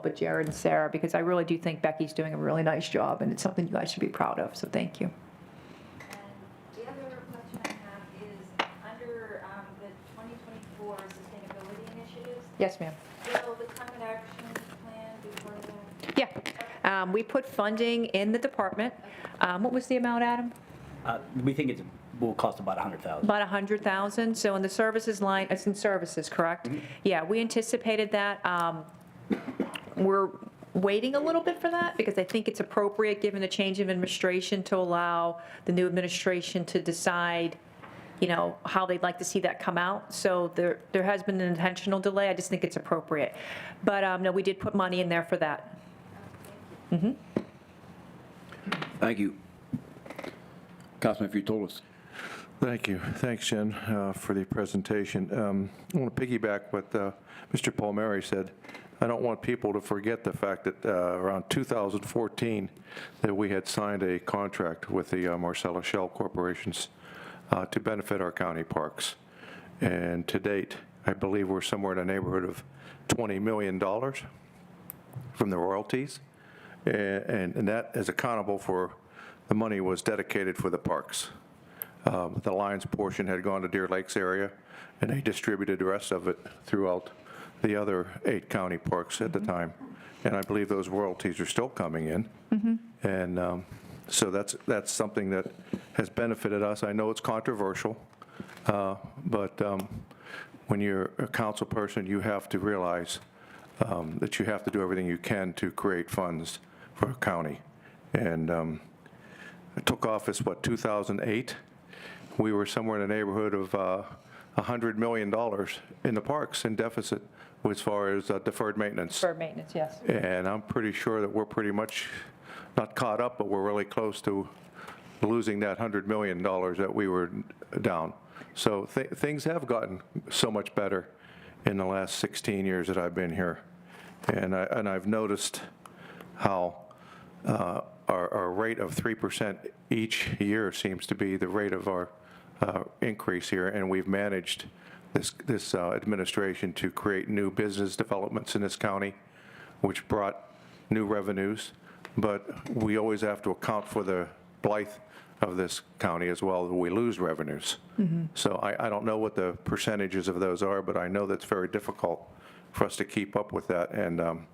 with Jared and Sarah, because I really do think Becky's doing a really nice job, and it's something you guys should be proud of. So thank you. And the other question I have is, under the 2024 sustainability initiatives, Yes, ma'am. will the climate action plan be part of that? Yeah. We put funding in the department. What was the amount, Adam? We think it's will cost about 100,000. About 100,000, so in the services line, it's in services, correct? Yeah, we anticipated that. We're waiting a little bit for that because I think it's appropriate, given the change of administration, to allow the new administration to decide, how they'd like to see that come out. So there has been an intentional delay. I just think it's appropriate. But no, we did put money in there for that. Thank you. Councilman Futulis. Thank you. Thanks, Jen, for the presentation. I want to piggyback what Mr. Palmieri said. I don't want people to forget the fact that around 2014 that we had signed a contract with the Marcellus Shell corporations to benefit our county parks. And to date, I believe we're somewhere in the neighborhood of $20 million from the royalties. And that is accountable for the money was dedicated for the parks. The Lions portion had gone to Deer Lakes area, and they distributed the rest of it throughout the other 8 county parks at the time. And I believe those royalties are still coming in. And so that's something that has benefited us. I know it's controversial, but when you're a council person, you have to realize that you have to do everything you can to create funds for a county. And I took office, 2008? We were somewhere in the neighborhood of $100 million in the parks in deficit as far as deferred maintenance. Deferred maintenance, yes. And I'm pretty sure that we're pretty much not caught up, but we're really close to losing that $100 million that we were down. So things have gotten so much better in the last 16 years that I've been here. And I've noticed how our rate of 3% each year seems to be the rate of our increase here, and we've managed this administration to create new business developments in this county, which brought new revenues, but we always have to account for the blight of this county as well, that we lose revenues. So I don't know what the percentages of those are, but I know that's very difficult for us to keep up with that, and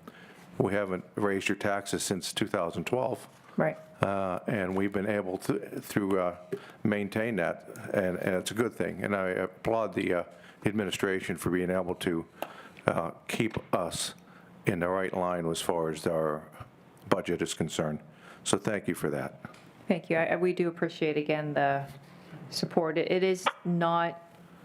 we haven't raised your taxes since 2012. Right. And we've been able to maintain that, and it's a good thing. And I applaud the administration for being able to keep us in the right line as far as our budget is concerned. So thank you for that. Thank you. We do appreciate, again, the support. It is not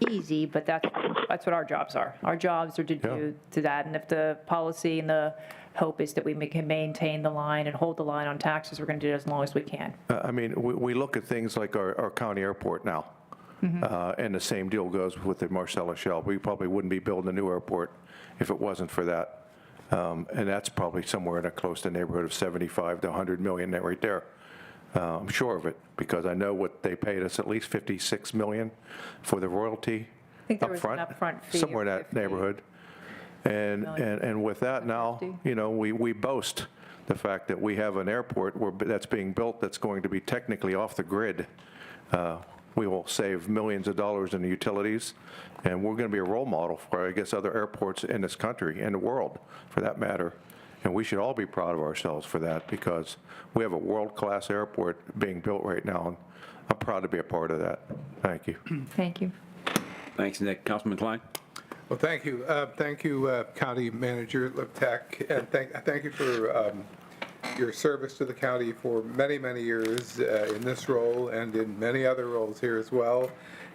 easy, but that's what our jobs are. Our jobs are to do to that. And if the policy and the hope is that we can maintain the line and hold the line on taxes, we're going to do it as long as we can. I mean, we look at things like our county airport now, and the same deal goes with the Marcellus Shell. We probably wouldn't be building a new airport if it wasn't for that. And that's probably somewhere in a close to neighborhood of 75 to 100 million right there. I'm sure of it, because I know what they paid us, at least 56 million for the royalty I think there was an upfront fee. somewhere in of that 50. neighborhood. And with that now, we boast the fact that we have an airport that's being built that's going to be technically off the grid. We will save millions of dollars in the utilities, and we're going to be a role model for, I guess, other airports in this country and the world, for that matter. And we should all be proud of ourselves for that, because we have a world-class airport being built right now, and I'm proud to be a part of that. Thank you. Thank you. Thanks, Nick. Councilman Klein. Well, thank you. Thank you, County Manager Liptak, and thank you for your service to the county for many, many years in this role and in many other roles here as well.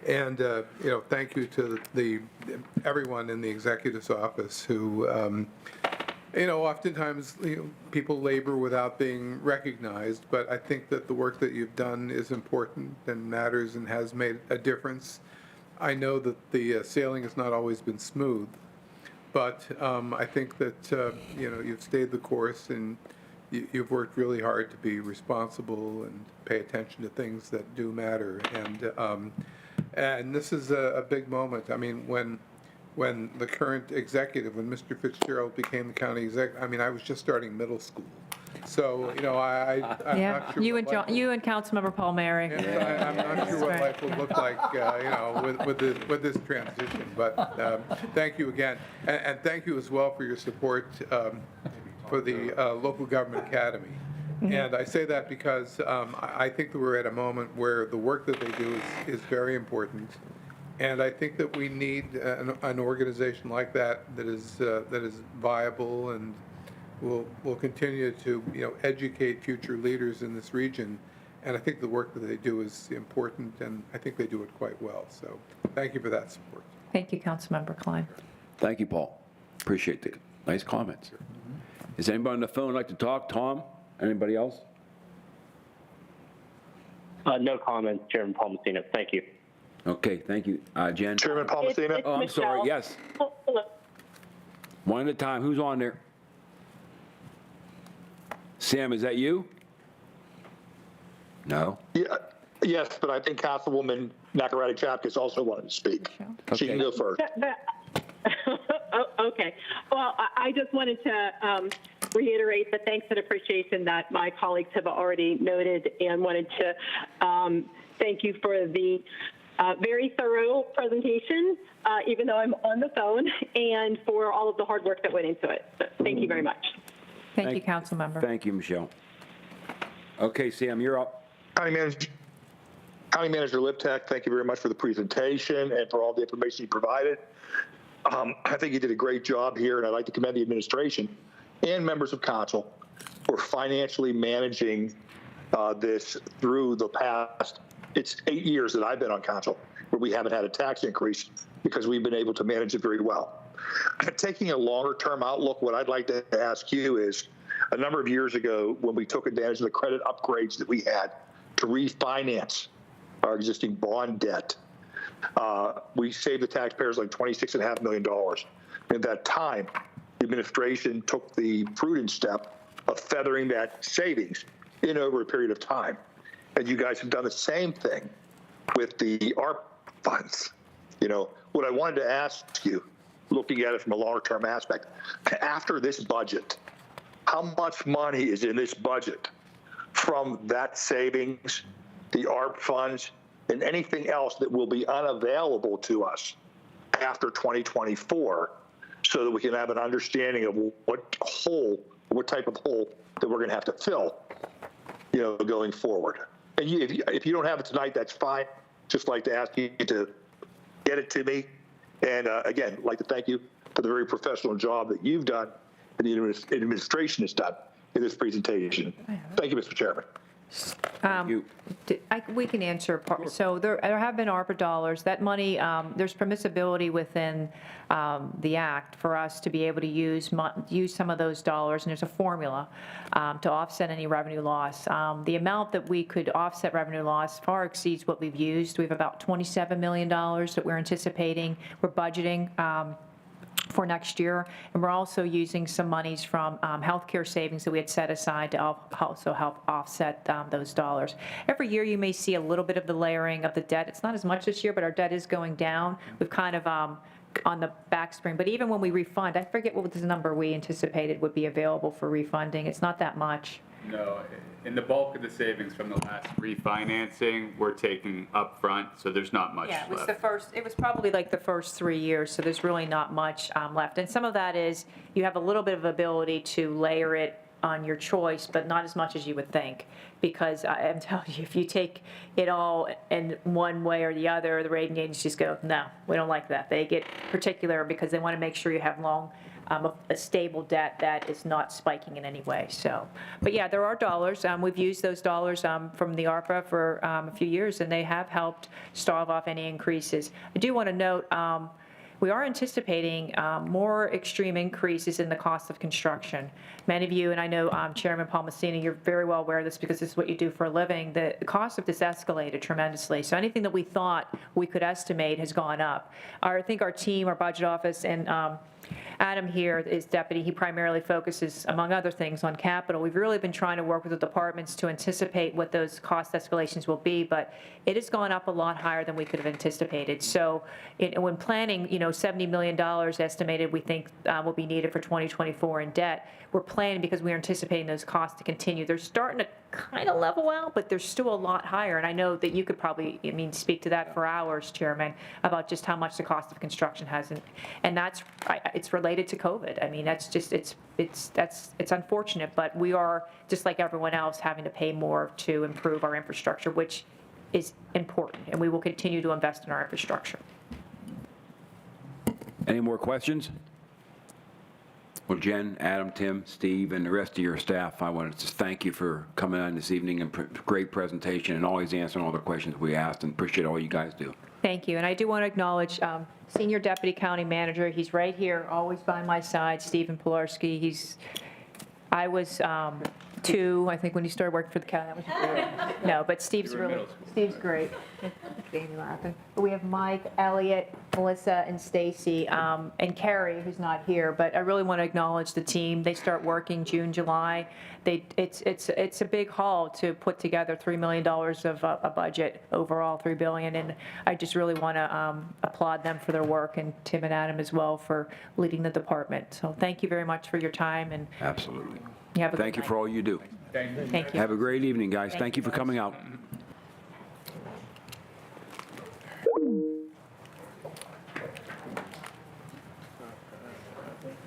And, thank you to everyone in the executive's office who, oftentimes people labor without being recognized, but I think that the work that you've done is important and matters and has made a difference. I know that the sailing has not always been smooth, but I think that, you've stayed the course, and you've worked really hard to be responsible and pay attention to things that do matter. And this is a big moment. I mean, when the current executive, when Mr. Fitzgerald became the county executive, I mean, I was just starting middle school. So, I'm not sure. You and Councilmember Palmieri. I'm not sure what right. life will look like, with this transition. But thank you again, and thank you as well for your support for the local government academy. And I say that because I think that we're at a moment where the work that they do is very important. And I think that we need an organization like that is viable and will continue to educate future leaders in this region. And I think the work that they do is important, and I think they do it quite well. So thank you for that support. Thank you, Councilmember Klein. Thank you, Paul. Appreciate the nice comments. Is anybody on the phone like to talk? Tom? Anybody else? No comments, Chairman Paul Messina. Thank you. Okay, thank you. Jen? Chairman Paul Messina. It's Oh, I'm sorry, Michelle. yes. Oh, hello. One at a time. Who's on there? Sam, is that you? No? Yeah, yes, but I think Councilwoman Nakaradi-Chapkus also wanted to speak. She can go first. Okay. Well, I just wanted to reiterate the thanks and appreciation that my colleagues have already noted, and wanted to thank you for the very thorough presentation, even though I'm on the phone, and for all of the hard work that went into it. So thank you very much. Thank you, Councilmember. Thank you, Michelle. Okay, Sam, you're up. County Manager Liptak, thank you very much for the presentation and for all the information you provided. I think you did a great job here, and I'd like to commend the administration and members of council for financially managing this through the past, it's 8 years that I've been on council, where we haven't had a tax increase because we've been able to manage it very well. Taking a longer-term outlook, what I'd like to ask you is, a number of years ago, when we took advantage of the credit upgrades that we had to refinance our existing bond debt, we saved the taxpayers like $26.5 million. At that time, the administration took the prudent step of feathering that savings in over a period of time. And you guys have done the same thing with the ARP funds. What I wanted to ask you, looking at it from a longer-term aspect, after this budget, how much money is in this budget from that savings, the ARP funds, and anything else that will be unavailable to us after 2024, so that we can have an understanding of what type of hole that we're going to have to fill, going forward. And if you don't have it tonight, that's fine. Just like to ask you to get it to me. And again, I'd like to thank you for the very professional job that you've done and the administration has done in this presentation. Thank you, Mr. Chairman. We can answer part. So there have been ARPA dollars. That money, there's permissibility within the act for us to be able to use some of those dollars, and there's a formula to offset any revenue loss. The amount that we could offset revenue loss far exceeds what we've used. We have about $27 million that we're anticipating. We're budgeting for next year, and we're also using some monies from healthcare savings that we had set aside to also help offset those dollars. Every year you may see a little bit of the layering of the debt. It's not as much this year, but our debt is going down. We've kind of on the back spring, but even when we refund, I forget what the number we anticipated would be available for refunding. It's not that much. No, in the bulk of the savings from the last refinancing, we're taking upfront, so there's not much Yeah, left. it was probably like the first 3 years, so there's really not much left. And some of that is you have a little bit of ability to layer it on your choice, but not as much as you would think. Because I'm telling you, if you take it all in one way or the other, the rating agencies go, no, we don't like that. They get particular because they want to make sure you have a stable debt that is not spiking in any way. So, but yeah, there are dollars. We've used those dollars from the ARPA for a few years, and they have helped stave off any increases. I do want to note, we are anticipating more extreme increases in the cost of construction. Many of you, and I know Chairman Paul Messina, you're very well aware of this because this is what you do for a living, the cost of this escalated tremendously. So anything that we thought we could estimate has gone up. I think our team, our budget office, and Adam here is deputy. He primarily focuses, among other things, on capital. We've really been trying to work with the departments to anticipate what those cost escalations will be, but it has gone up a lot higher than we could have anticipated. So when planning, $70 million estimated we think will be needed for 2024 in debt, we're planning because we are anticipating those costs to continue. They're starting to kind of level out, but they're still a lot higher. And I know that you could probably, speak to that for hours, Chairman, about just how much the cost of construction has. And that's, it's related to COVID. I mean, that's just, it's unfortunate, but we are, just like everyone else, having to pay more to improve our infrastructure, which is important, and we will continue to invest in our infrastructure. Any more questions? Well, Jen, Adam, Tim, Steve, and the rest of your staff, I wanted to thank you for coming on this evening and great presentation and always answering all the questions we asked, and appreciate all you guys do. Thank you, and I do want to acknowledge Senior Deputy County Manager. He's right here, always by my side, Stephen Pilarski. I was 2, I think, when he started working for the county. That was no, but Steve's great. Jamie laughing. But we have Mike, Elliot, Melissa, and Stacy, and Carrie, who's not here. But I really want to acknowledge the team. They start working June, July. It's a big haul to put together $3 million of a budget overall, $3 billion, and I just really want to applaud them for their work, and Tim and Adam as well for leading the department. So thank you very much for your time, and Absolutely. you have a good Thank you night. for all you do. Thank you. Have a great evening, guys. Thank you for coming out.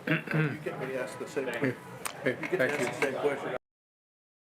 You get me to ask the same, Hey, thank you. same question.